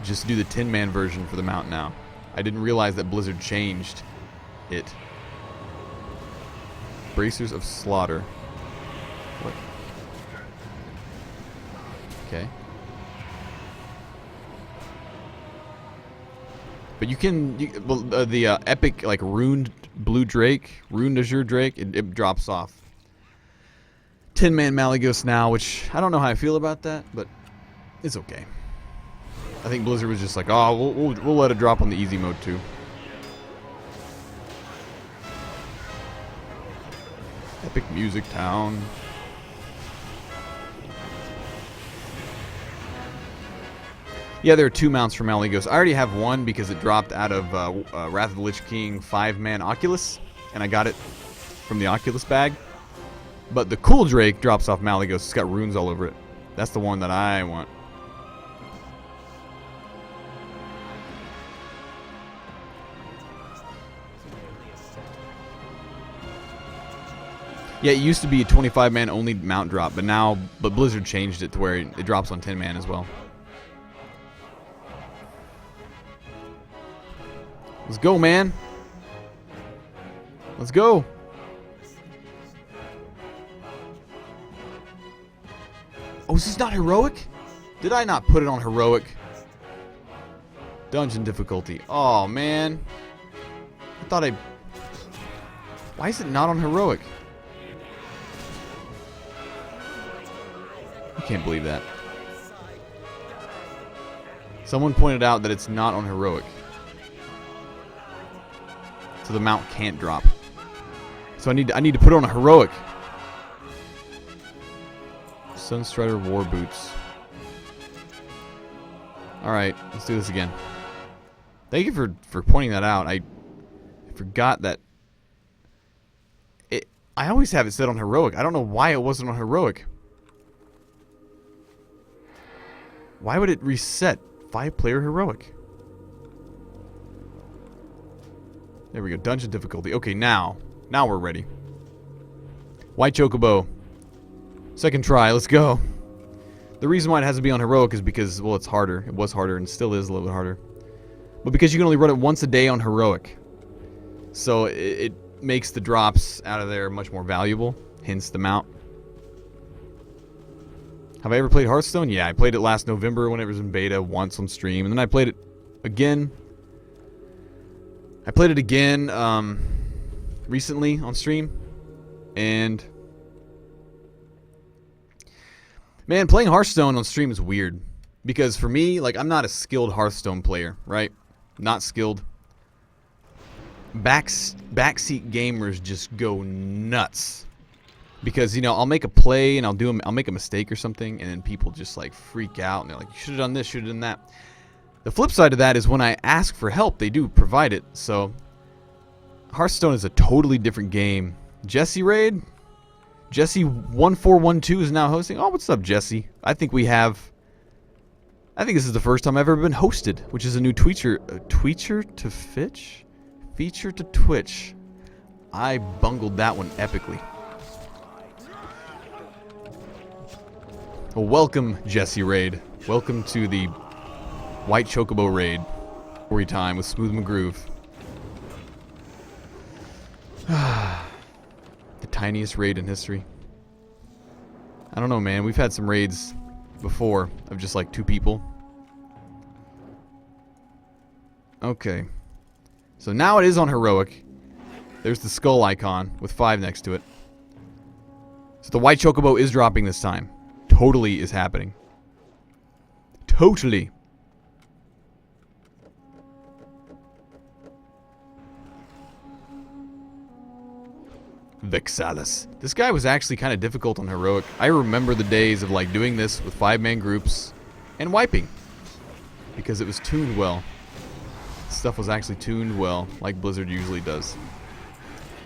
just do the 10-man version for the mount now. I didn't realize that Blizzard changed it. Bracers of Slaughter. What? Okay. But you can, the epic, like, runed blue drake, runed azure drake, it drops off. 10-man Malygos now, which I don't know how I feel about that, but it's okay. I think Blizzard was just like, oh, we'll let it drop on the easy mode too. Epic Music Town. Yeah, there are 2 mounts for Malygos. I already have one because it dropped out of Wrath of the Lich King 5-man Oculus, and I got it from the Oculus bag. But the Cool Drake drops off Malygos. It's got runes all over it. That's the one that I want. Yeah, it used to be a 25-man only mount drop, but Blizzard changed it to where it drops on 10-man as well. Let's go, man. Let's go. Oh, is this not heroic? Did I not put it on heroic? Dungeon difficulty. Oh, man. I thought I... Why is it not on heroic? I can't believe that. Someone pointed out that it's not on heroic. So the mount can't drop. So I need to put it on a heroic. Sunstrider War Boots. Alright, let's do this again. Thank you for pointing that out. I forgot that I always have it set on heroic. I don't know why it wasn't on heroic. Why would it reset 5-player heroic? There we go. Dungeon difficulty. Okay, now we're ready. White Chocobo. Second try. Let's go. The reason why it has to be on heroic is because, well, it's harder. It was harder and still is a little bit harder. But because you can only run it once a day on heroic. So it makes the drops out of there much more valuable. Hence the mount. Have I ever played Hearthstone? Yeah, I played it last November when it was in beta once on stream. And then I played it again. I played it again recently on stream. And man, playing Hearthstone on stream is weird. Because for me, like, I'm not a skilled Hearthstone player, right? Not skilled. Backseat gamers just go nuts. Because, you know, I'll make a play and I'll make a mistake or something, and then people just like freak out and they're like, you should have done this, should have done that. The flip side of that is when I ask for help, they do provide it. So Hearthstone is a totally different game. Jesse Raid? Jesse1412 is now hosting. Oh, what's up, Jesse? I think this is the first time I've ever been hosted, which is a new Tweeter to Fitch? Feature to Twitch. I bungled that one epically. Well, welcome, Jesse Raid. Welcome to the White Chocobo Raid. Story time with Smooth McGroove. The tiniest raid in history. I don't know, man. We've had some raids before of just like 2 people. Okay. So now it is on heroic. There's the skull icon with 5 next to it. So the White Chocobo is dropping this time. Totally is happening. Totally. Vexalis. This guy was actually kind of difficult on heroic. I remember the days of like doing this with 5-man groups and wiping. Because it was tuned well. Stuff was actually tuned well, like Blizzard usually does.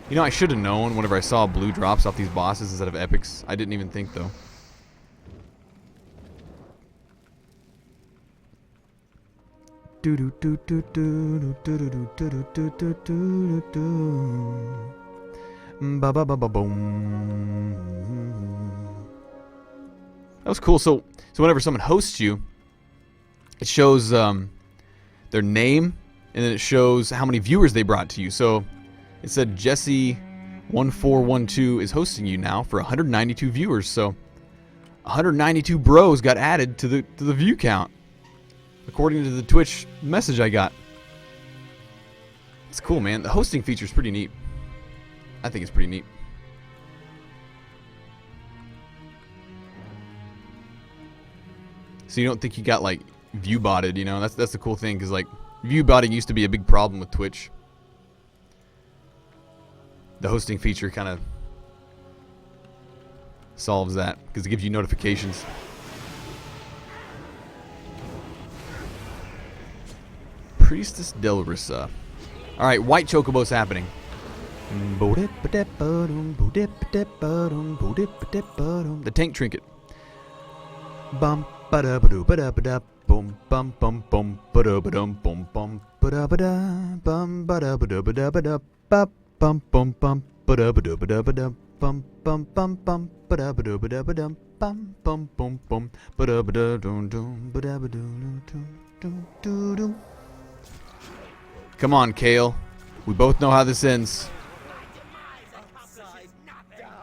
You know, I should have known whenever I saw blue drops off these bosses instead of epics. I didn't even think though. That was cool. So whenever someone hosts you, it shows their name, and then it shows how many viewers they brought to you. So it said Jesse1412 is hosting you now for 192 viewers. So 192 bros got added to the view count, according to the Twitch message I got. It's cool, man. The hosting feature is pretty neat. I think it's pretty neat. So you don't think you got like view botted, you know? That's the cool thing, because like view botting used to be a big problem with Twitch. The hosting feature kind of solves that because it gives you notifications. Priestess Delrissa. Alright, white chocobo's happening. The tank trinket. Bum ba-da ba-doo ba-da-ba-da bum bum bum bum ba-da-ba-dum bum bum ba-da-ba-da bum ba-da-ba-da-ba-da-ba-da bum bum bum ba-da-ba-da-ba-da-ba-da bum bum bum bum ba-da-ba-da-ba-da-ba-dum bum bum bum bum ba-da-ba-da-dum-dum ba-da-ba-dum-dum-dum-dum. Come on, Kale. We both know how this ends.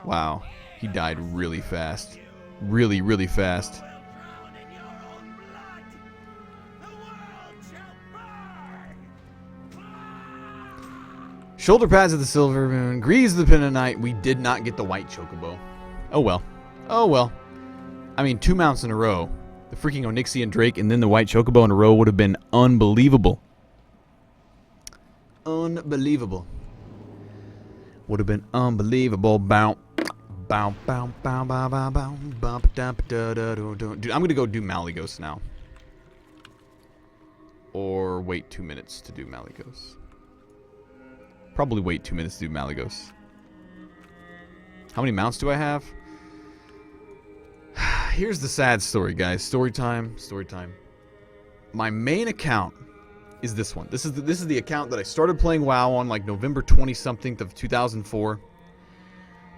Wow. He died really fast. Really, really fast. Shoulder pads of the silver moon. Greaves of the Pennonite. We did not get the white chocobo. Oh well. Oh well. I mean, 2 mounts in a row. The freaking Onyxia and Drake and then the white chocobo in a row would have been unbelievable. Unbelievable. Would have been unbelievable. Bow. Bow, bow, bow, bow, bow, bow, bow, da, da, da, da, da. Dude, I'm gonna go do Malygos now. Or wait 2 minutes to do Malygos. Probably wait 2 minutes to do Malygos. How many mounts do I have? Here's the sad story, guys. Story time. Story time. My main account is this one. This is the account that I started playing WoW on like November 20-something of 2004.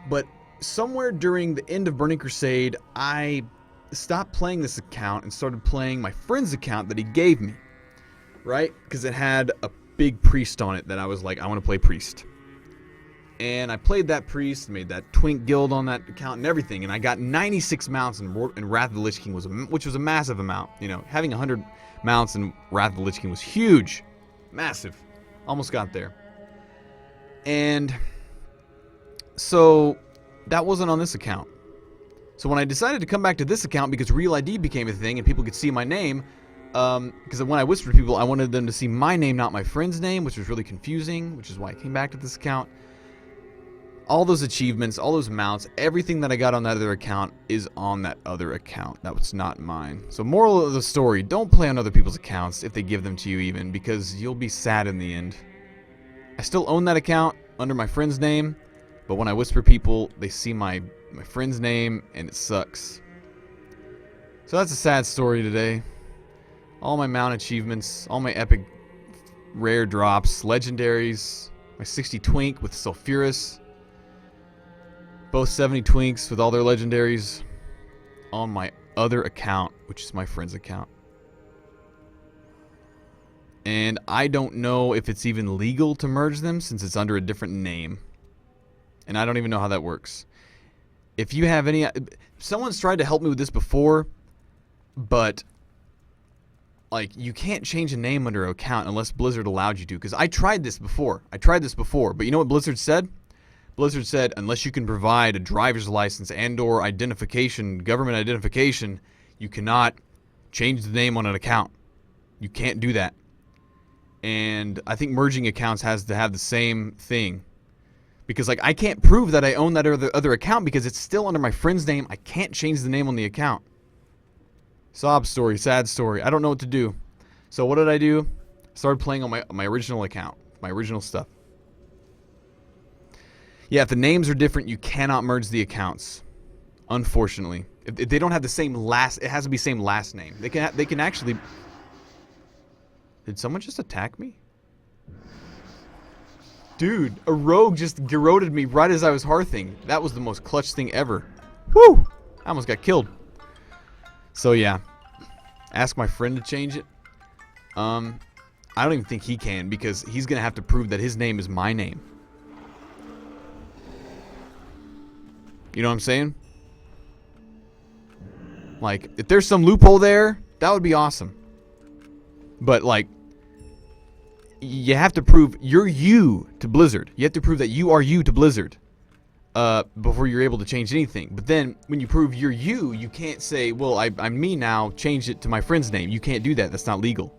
But somewhere during the end of Burning Crusade, I stopped playing this account and started playing my friend's account that he gave me. Right? Because it had a big priest on it that I was like, I want to play priest. And I played that priest, made that twink guild on that account and everything, and I got 96 mounts in Wrath of the Lich King, which was a massive amount. You know, having 100 mounts in Wrath of the Lich King was huge. Massive. Almost got there. And so that wasn't on this account. So when I decided to come back to this account because Real ID became a thing and people could see my name, because when I whispered to people, I wanted them to see my name, not my friend's name, which was really confusing, which is why I came back to this account. All those achievements, all those mounts, everything that I got on that other account is on that other account. That was not mine. So moral of the story, don't play on other people's accounts if they give them to you even, because you'll be sad in the end. I still own that account under my friend's name, but when I whisper people, they see my friend's name, and it sucks. So that's a sad story today. All my mount achievements, all my epic rare drops, legendaries, my 60 twink with Sulfurous, both 70 twinks with all their legendaries on my other account, which is my friend's account. And I don't know if it's even legal to merge them since it's under a different name. And I don't even know how that works. If you have any... Someone's tried to help me with this before, but like, you can't change a name under an account unless Blizzard allowed you to. Because I tried this before. But you know what Blizzard said? Blizzard said, unless you can provide a driver's license and or identification, government identification, you cannot change the name on an account. You can't do that. And I think merging accounts has to have the same thing. Because, like, I can't prove that I own that other account because it's still under my friend's name. I can't change the name on the account. Sob story, sad story. I don't know what to do. So what did I do? Started playing on my original account. My original stuff. Yeah, if the names are different, you cannot merge the accounts. Unfortunately. If they don't have the same last... It has to be same last name. They can actually... Did someone just attack me? Dude, a rogue just garroted me right as I was hearthing. That was the most clutch thing ever. Woo! I almost got killed. So yeah. Ask my friend to change it. I don't even think he can because he's going to have to prove that his name is my name. You know what I'm saying? Like, if there's some loophole there, that would be awesome. But, like, you have to prove you're you to Blizzard. You have to prove that you are you to Blizzard before you're able to change anything. But then, when you prove you're you, you can't say, well, I'm me now, change it to my friend's name. You can't do that. That's not legal.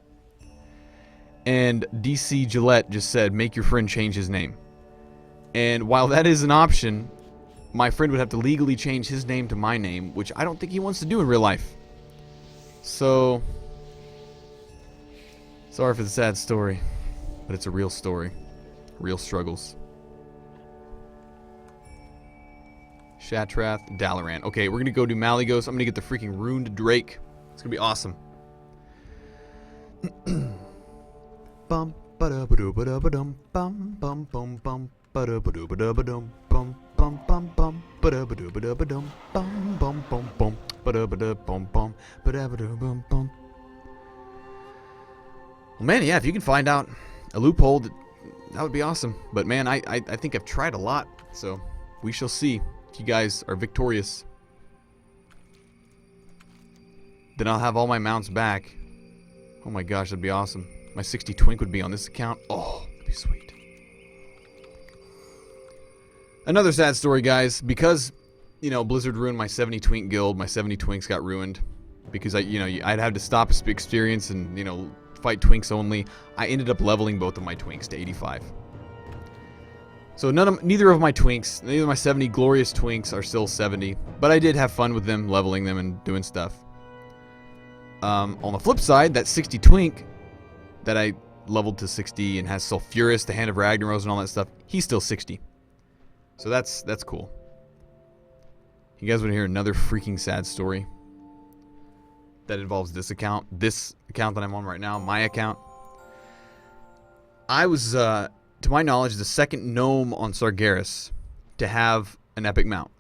And DC Gillette just said, make your friend change his name. And while that is an option... My friend would have to legally change his name to my name, which I don't think he wants to do in real life. So, Sorry for the sad story, but it's a real story. Real struggles. Shatrath, Dalaran. Okay, we're gonna go do Malygos. I'm gonna get the freaking Ruined Drake. It's gonna be awesome. Bum ba-da-ba-doo-ba-da-ba-dum bum bum bum bum ba-da-ba-doo-ba-da-ba-dum bum bum bum bum ba-da-ba-doo-ba-da-ba-dum bum bum bum bum ba-da-ba-da-bum bum ba-da-ba-doo-bum bum. Well, man, yeah, if you can find out a loophole, that would be awesome. But man, I think I've tried a lot, so we shall see if you guys are victorious. Then I'll have all my mounts back. Oh my gosh, that'd be awesome. My 60 twink would be on this account. Oh, that'd be sweet. Another sad story, guys. Because, you know, Blizzard ruined my 70 twink guild. My 70 twinks got ruined. Because, I'd have to stop experience and, fight twinks only. I ended up leveling both of my twinks to 85. So neither of my twinks, neither of my 70 glorious twinks are still 70. But I did have fun with them, leveling them and doing stuff. On the flip side, that 60 twink that I leveled to 60 and has Sulfuris, the Hand of Ragnaros and all that stuff, he's still 60. So that's cool. You guys want to hear another freaking sad story that involves this account that I'm on right now, my account. I was, to my knowledge, the second gnome on Sargeras to have an epic mount.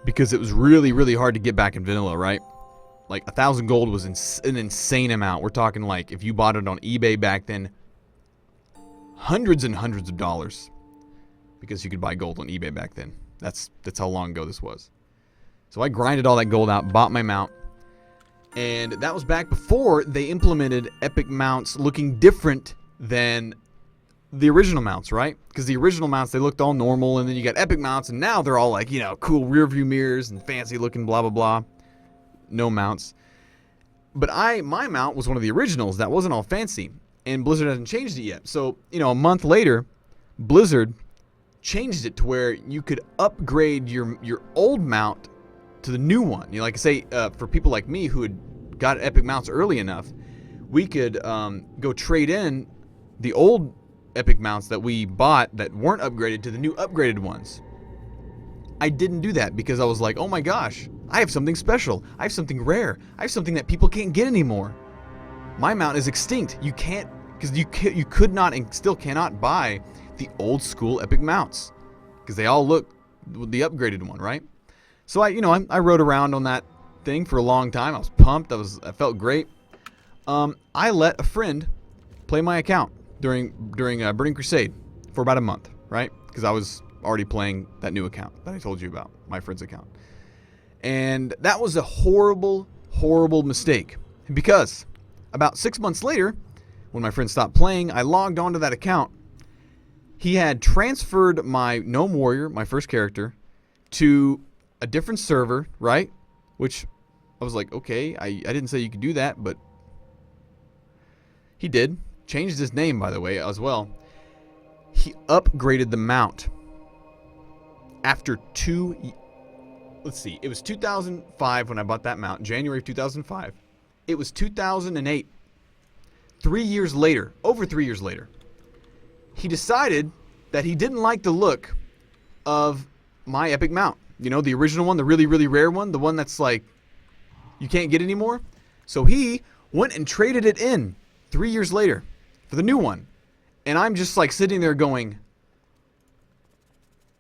Because it was really, really hard to get back in vanilla, right? Like, 1,000 gold was an insane amount. We're talking, like, if you bought it on eBay back then, hundreds and hundreds of dollars. Because you could buy gold on eBay back then. That's how long ago this was. So I grinded all that gold out, bought my mount. And that was back before they implemented epic mounts looking different than the original mounts, right? Because the original mounts, they looked all normal, and then you got epic mounts, and now they're all like, cool rear view mirrors and fancy looking blah, blah, blah. No mounts. But my mount was one of the originals that wasn't all fancy, and Blizzard hasn't changed it yet. So, a month later, Blizzard changed it to where you could upgrade your old mount to the new one. Like I say, for people like me who had got epic mounts early enough, we could go trade in the old epic mounts that we bought that weren't upgraded to the new upgraded ones. I didn't do that because I was like, oh my gosh, I have something special. I have something rare. I have something that people can't get anymore. My mount is extinct. You can't, because you could not and still cannot buy the old school epic mounts because they all look the upgraded one, right? So I rode around on that thing for a long time. I was pumped. I felt great. I let a friend play my account during Burning Crusade for about a month, right? Because I was already playing that new account that I told you about, my friend's account. And that was a horrible, horrible mistake. Because about 6 months later, when my friend stopped playing, I logged onto that account. He had transferred my Gnome Warrior, my first character, to a different server, right? Which I was like, okay, I didn't say you could do that, but he did. Changed his name, by the way, as well. He upgraded the mount after let's see, it was 2005 when I bought that mount, January of 2005. It was 2008. 3 years later, over 3 years later, he decided that he didn't like the look of my epic mount. The original one, the really, really rare one, the one that's like, you can't get anymore. So he went and traded it in 3 years later for the new one. And I'm just like sitting there going,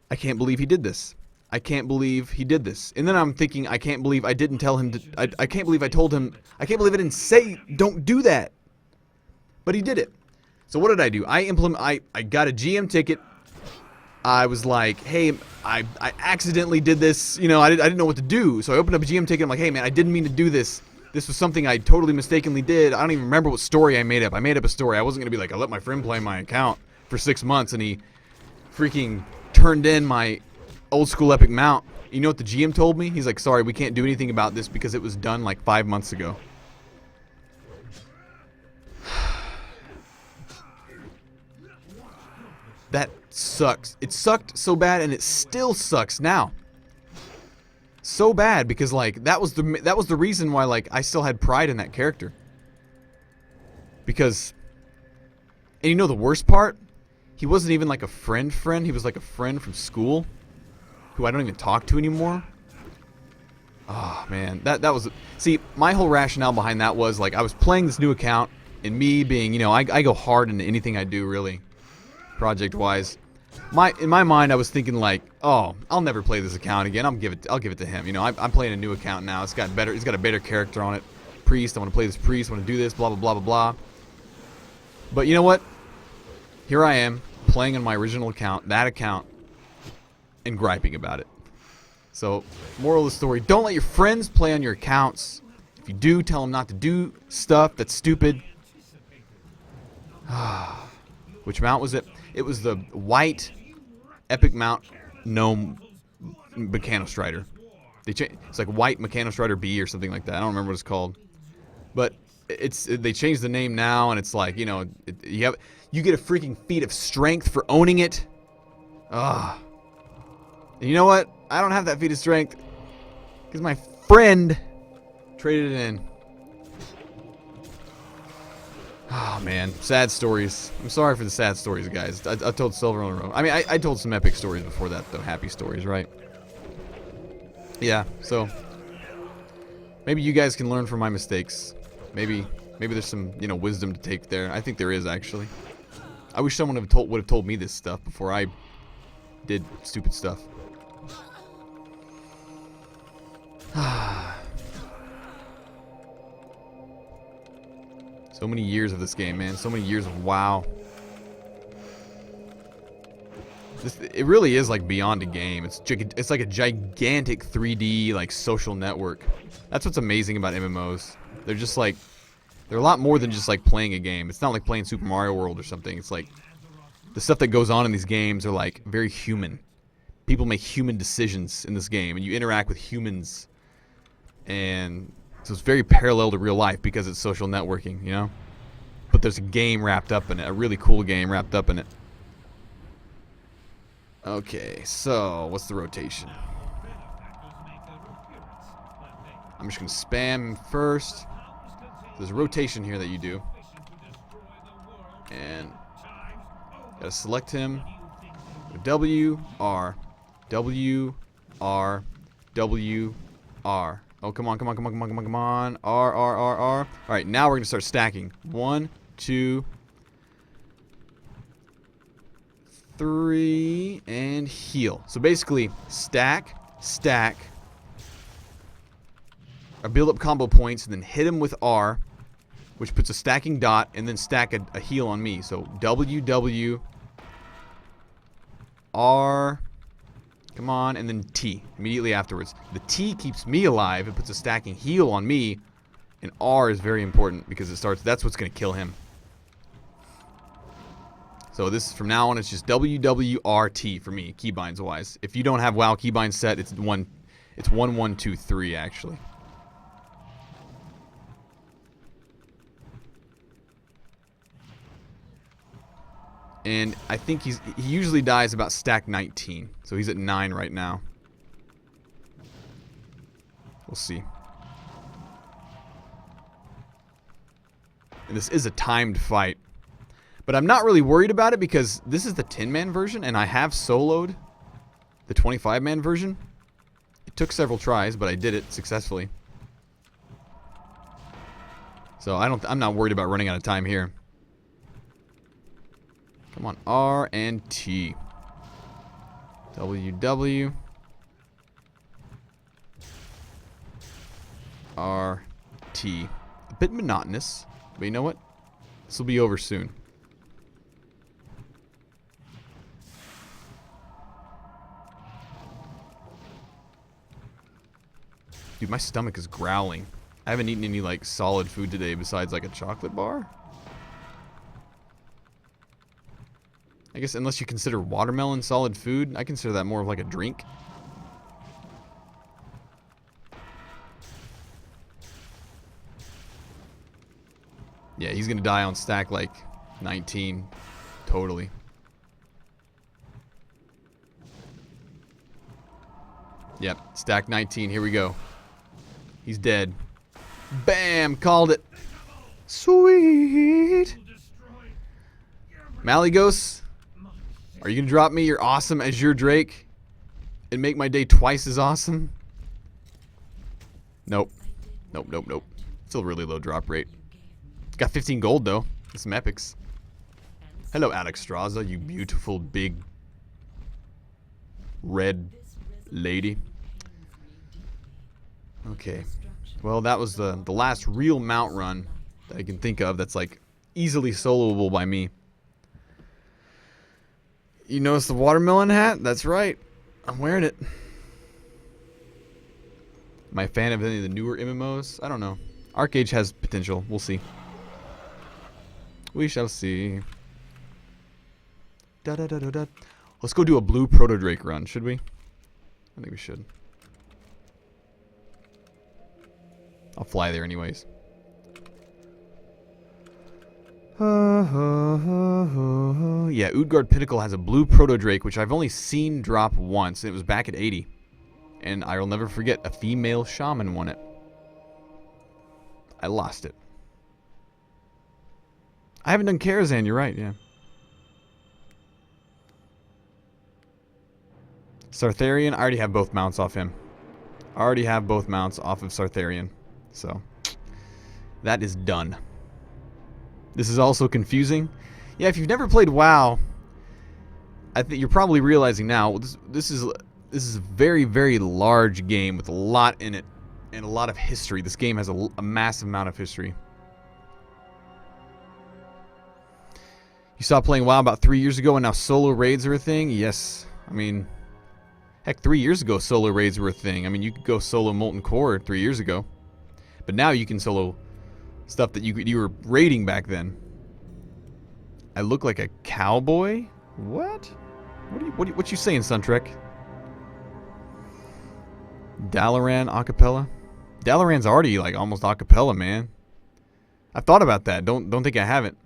I can't believe he did this. I can't believe he did this. And then I'm thinking, I can't believe I didn't tell him to, I can't believe I told him, I can't believe I didn't say, don't do that. But he did it. So what did I do? I got a GM ticket. I was like, hey, I accidentally did this. I didn't know what to do. So I opened up a GM ticket. I'm like, hey, man, I didn't mean to do this. This was something I totally mistakenly did. I don't even remember what story I made up. I made up a story. I wasn't going to be like, I let my friend play my account for 6 months and he freaking turned in my old school epic mount. You know what the GM told me? He's like, sorry, we can't do anything about this because it was done like 5 months ago. That sucks. It sucked so bad, and it still sucks now. So bad because like that was the reason why like I still had pride in that character. Because And you know the worst part? He wasn't even like a friend. He was like a friend from school who I don't even talk to anymore. Oh, man. That was... See, my whole rationale behind that was, like, I was playing this new account, and me being, you know, I go hard into anything I do, really, project-wise. In my mind, I was thinking, like, oh, I'll never play this account again. I'll give it to him. You know, I'm playing a new account now. It's got a better character on it. Priest. I want to play this priest. I want to do this. Blah blah blah blah blah. But you know what? Here I am playing on my original account, that account, and griping about it. So, moral of the story: don't let your friends play on your accounts. If you do, tell them not to do stuff that's stupid. Which mount was it? It was the white epic mount gnome Mechanostrider. It's like white Mechanostrider B or something like that. I don't remember what it's called. But they changed the name now, and it's like, you know, you get a freaking feat of strength for owning it. And you know what? I don't have that feat of strength because my friend traded it in. Oh, man. Sad stories. I'm sorry for the sad stories, guys. I told several in a row. I mean, I told some epic stories before that, though. Happy stories, right? Yeah, so maybe you guys can learn from my mistakes. Maybe there's some, you know, wisdom to take there. I think there is, actually. I wish someone would have told me this stuff before I did stupid stuff. So many years of this game, man. So many years of WoW. It really is like beyond a game. It's like a gigantic 3D like social network. That's what's amazing about MMOs. They're just like, they're a lot more than just like playing a game. It's not like playing Super Mario World or something. It's like the stuff that goes on in these games are like very human. People make human decisions in this game, and you interact with humans. And so it's very parallel to real life because it's social networking, you know? But there's a game wrapped up in it, a really cool game wrapped up in it. Okay, so what's the rotation? I'm just going to spam him first. There's a rotation here that you do. And gotta select him. W, R. W, R. W, R. Oh, come on, come on, come on, come on, come on, come on. R, R, R, R. Alright, now we're going to start stacking. 1, 2, 3, and heal. So basically, stack, stack, or build up combo points, and then hit him with R, which puts a stacking dot, and then stack a heal on me. So W, W, R, come on, and then T immediately afterwards. The T keeps me alive. It puts a stacking heal on me, and R is very important because that's what's going to kill him. So this, from now on, it's just WWRT for me, keybinds wise. If you don't have WoW keybinds set, it's 1123 actually. And I think he usually dies about stack 19. So he's at 9 right now. We'll see. And this is a timed fight. But I'm not really worried about it because this is the 10-man version, and I have soloed the 25-man version. It took several tries, but I did it successfully. So I'm not worried about running out of time here. Come on, R and T. W, W. R, T. A bit monotonous, but you know what? This will be over soon. Dude, my stomach is growling. I haven't eaten any, like, solid food today besides, like, a chocolate bar. I guess unless you consider watermelon solid food, I consider that more of like a drink. Yeah, he's going to die on stack like 19. Totally. Yep, stack 19. Here we go. He's dead. Bam! Called it. Sweet. Malygos, are you going to drop me your awesome Azure Drake and make my day twice as awesome? Nope. Nope, nope, nope. Still really low drop rate. Got 15 gold, though. That's some epics. Hello, Alex Straza, you beautiful, big, red lady. Okay. Well, that was the last real mount run that I can think of that's, like, easily soloable by me. You notice the watermelon hat? That's right. I'm wearing it. Am I a fan of any of the newer MMOs? I don't know. Arcage has potential. We'll see. We shall see. Da, da, da, da, da. Let's go do a blue Proto Drake run, should we? I think we should. I'll fly there anyways. Yeah, Utgard Pinnacle has a blue Proto Drake, which I've only seen drop once, and it was back at 80. And I will never forget, a female shaman won it. I lost it. I haven't done Karazhan, you're right, yeah. Sartharian, I already have both mounts off him. I already have both mounts off of Sartharian. So, that is done. This is also confusing. Yeah, if you've never played WoW, I think you're probably realizing now, this is a very, very large game with a lot in it and a lot of history. This game has a massive amount of history. You stopped playing WoW about 3 years ago and now solo raids are a thing? Yes. I mean, heck, 3 years ago solo raids were a thing. I mean, you could go solo Molten Core 3 years ago. But now you can solo stuff that you were raiding back then. I look like a cowboy? What? What you saying, Suntrek? Dalaran acapella? Dalaran's already like almost acapella, man. I've thought about that. Don't think I haven't.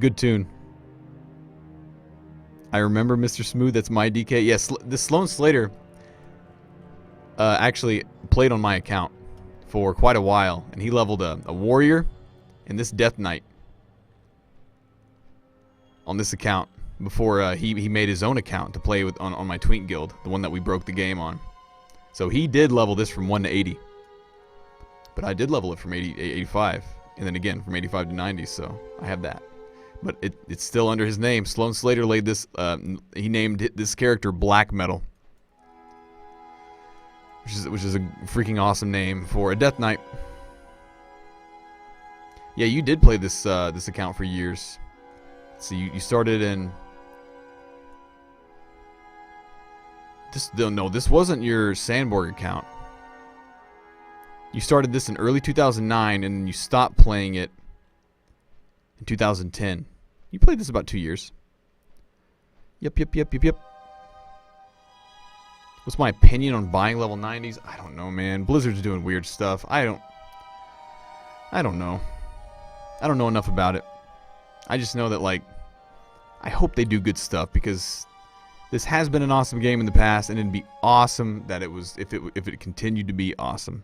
Good tune. I remember Mr. Smooth. That's my DK. Yes, this Sloan Slater actually played on my account for quite a while, and he leveled a warrior and this Death Knight on this account before he made his own account to play with on my Twink Guild, the one that we broke the game on. So he did level this from 1 to 80, but I did level it from 80 to 85, and then again from 85 to 90. So I have that. But it's still under his name. Sloan Slater laid this. He named this character Black Metal, which is a freaking awesome name for a Death Knight. Yeah, you did play this this account for years. So you started in. This wasn't your Sandborg account. You started this in early 2009, and you stopped playing it in 2010. You played this about 2 years. Yep. What's my opinion on buying level 90s? I don't know, man. Blizzard's doing weird stuff. I don't know. I don't know enough about it. I just know that, like, I hope they do good stuff, because this has been an awesome game in the past, and it'd be awesome that it was if it continued to be awesome.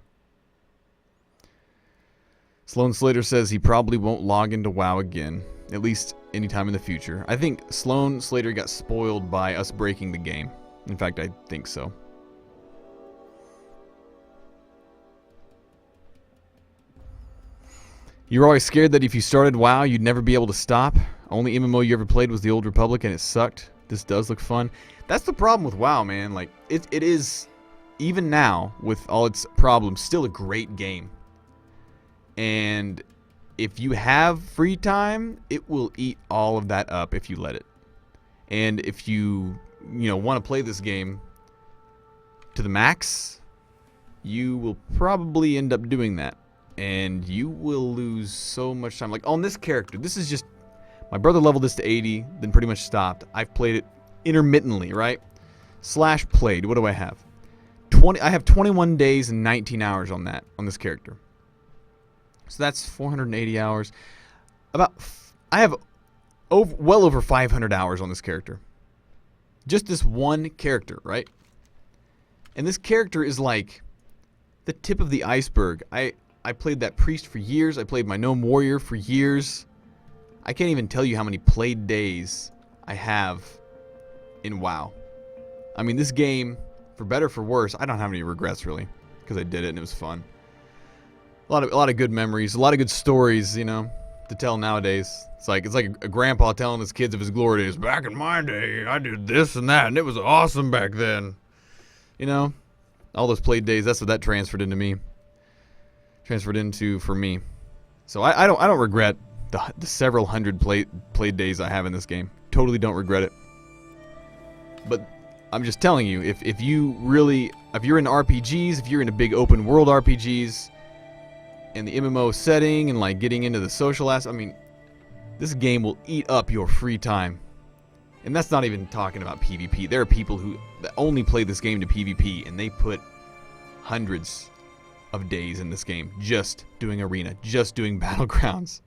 Sloan Slater says he probably won't log into WoW again, at least anytime in the future. I think Sloan Slater got spoiled by us breaking the game. In fact, I think so. You were always scared that if you started WoW, you'd never be able to stop. Only MMO you ever played was the Old Republic, and it sucked. This does look fun. That's the problem with WoW, man. Like, it is, even now, with all its problems, still a great game. And if you have free time, it will eat all of that up if you let it. And if you want to play this game to the max, you will probably end up doing that. And you will lose so much time. Like on this character, this is just, my brother leveled this to 80, then pretty much stopped. I've played it intermittently, right? Slash played. What do I have? I have 21 days and 19 hours on this character. So that's 480 hours. I have well over 500 hours on this character. Just this one character, right? And this character is like the tip of the iceberg. I played that priest for years. I played my gnome warrior for years. I can't even tell you how many played days I have in WoW. I mean, this game, for better or for worse, I don't have any regrets really, because I did it and it was fun. A lot of good memories, a lot of good stories, you know, to tell nowadays. It's like a grandpa telling his kids of his glory days. Back in my day, I did this and that, and it was awesome back then. You know, all those played days. That's what that transferred into me. Transferred into for me. So I don't regret the several hundred played days I have in this game. Totally don't regret it. But I'm just telling you, if you're into RPGs, if you're into big open world RPGs, and the MMO setting and like getting into the social aspect, I mean, this game will eat up your free time. And that's not even talking about PvP. There are people that only play this game to PvP, and they put hundreds of days in this game just doing arena, just doing battlegrounds.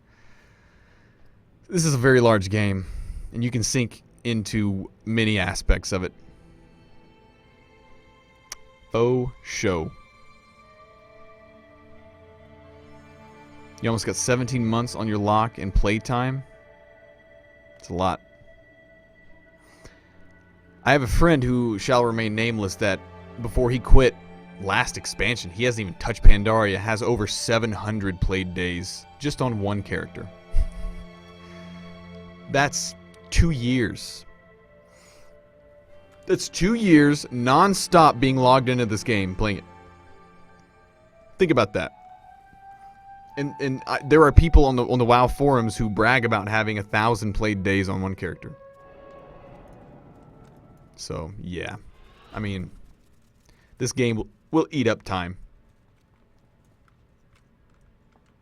This is a very large game, and you can sink into many aspects of it. Faux show. You almost got 17 months on your lock and playtime. It's a lot. I have a friend who shall remain nameless that before he quit last expansion, he hasn't even touched Pandaria, has over 700 played days just on one character. That's 2 years. That's 2 years non-stop being logged into this game, playing it. Think about that. And there are people on the WoW forums who brag about having 1,000 played days on one character. So, yeah. I mean, this game will eat up time.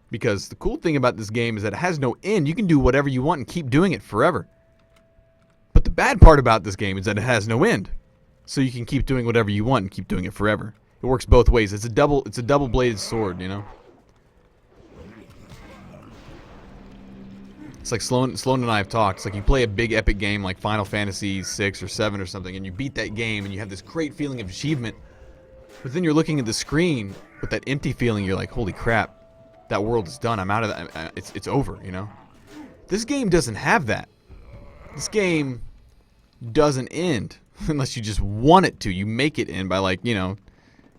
Because the cool thing about this game is that it has no end. You can do whatever you want and keep doing it forever. But the bad part about this game is that it has no end. So you can keep doing whatever you want and keep doing it forever. It works both ways. It's a double-bladed sword, you know? It's like Sloan and I have talked. It's like you play a big epic game like Final Fantasy 6 or 7 or something, and you beat that game and you have this great feeling of achievement. But then you're looking at the screen with that empty feeling. You're like, holy crap, that world is done. I'm out of that. It's over, you know? This game doesn't have that. This game doesn't end unless you just want it to. You make it end by, like, you know,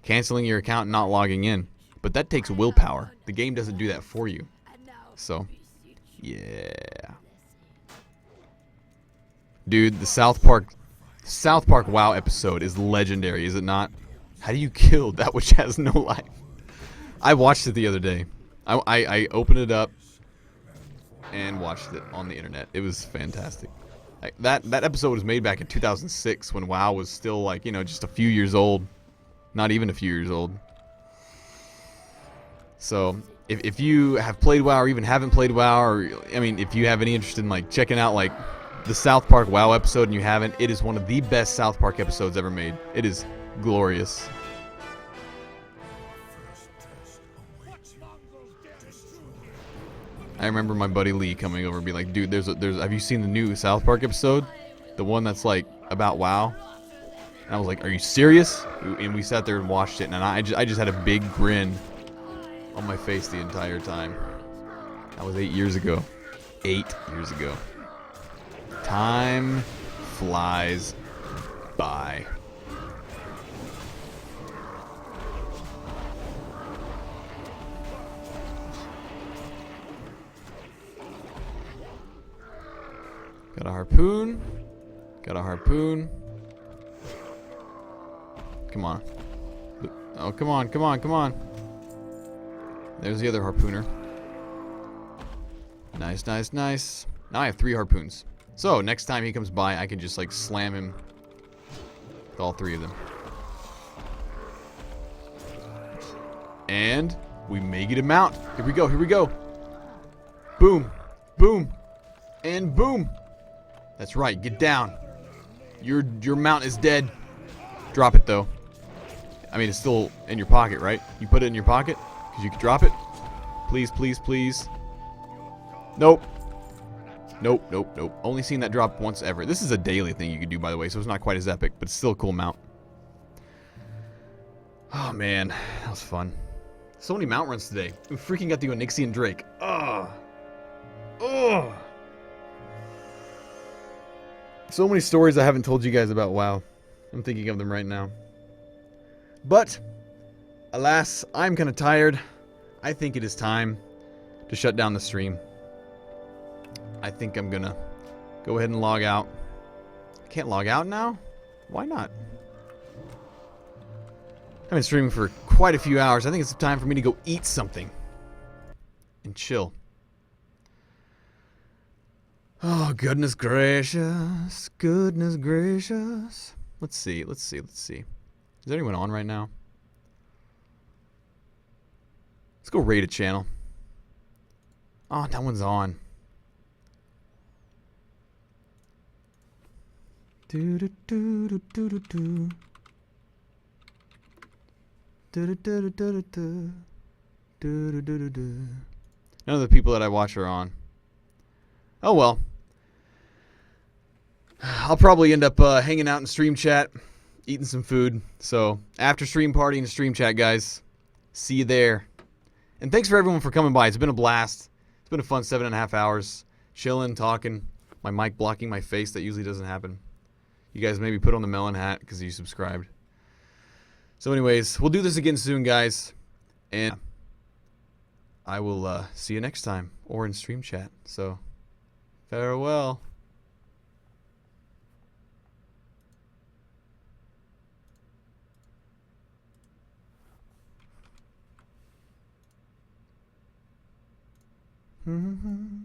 canceling your account and not logging in. But that takes willpower. The game doesn't do that for you. So, yeah. Dude, the South Park WoW episode is legendary, is it not? How do you kill that which has no life? I watched it the other day. I opened it up and watched it on the internet. It was fantastic. That episode was made back in 2006 when WoW was still, like, you know, just a few years old. Not even a few years old. So, if you have played WoW or even haven't played WoW, or, I mean, if you have any interest in, like, checking out, like, the South Park WoW episode and you haven't, it is one of the best South Park episodes ever made. It is glorious. I remember my buddy Lee coming over and be like, dude, have you seen the new South Park episode? The one that's, like, about WoW? And I was like, are you serious? And we sat there and watched it, and I just had a big grin on my face the entire time. That was 8 years ago. 8 years ago. Time flies by. Got a harpoon. Got a harpoon. Come on. Oh, come on, come on, come on. There's the other harpooner. Nice, nice, nice. Now I have 3 harpoons. So, next time he comes by, I can just, like, slam him with all 3 of them. And we may get him out. Here we go, here we go. Boom, boom, and boom. That's right, get down. Your mount is dead. Drop it, though. I mean, it's still in your pocket, right? You put it in your pocket? Because you can drop it? Please, please, please. Nope. Nope, nope, nope. Only seen that drop once ever. This is a daily thing you can do, by the way, so it's not quite as epic, but it's still a cool mount. Oh, man. That was fun. So many mount runs today. We freaking got the Onyxian Drake. Ugh. Ugh. So many stories I haven't told you guys about WoW. I'm thinking of them right now. But, alas, I'm kind of tired. I think it is time to shut down the stream. I think I'm gonna go ahead and log out. I can't log out now? Why not? I've been streaming for quite a few hours. I think it's time for me to go eat something. And chill. Oh, goodness gracious. Goodness gracious. Let's see. Is there anyone on right now? Let's go raid a channel. Oh, that one's on. None of the people that I watch are on. Oh well. I'll probably end up hanging out in stream chat, eating some food. So, after stream party and stream chat, guys. See you there. And thanks for everyone for coming by. It's been a blast. It's been a fun 7.5 hours. Chilling, talking. My mic blocking my face. That usually doesn't happen. You guys maybe put on the melon hat because you subscribed. So anyways, we'll do this again soon, guys. And I will see you next time. Or in stream chat. So, farewell. Mm-hmm.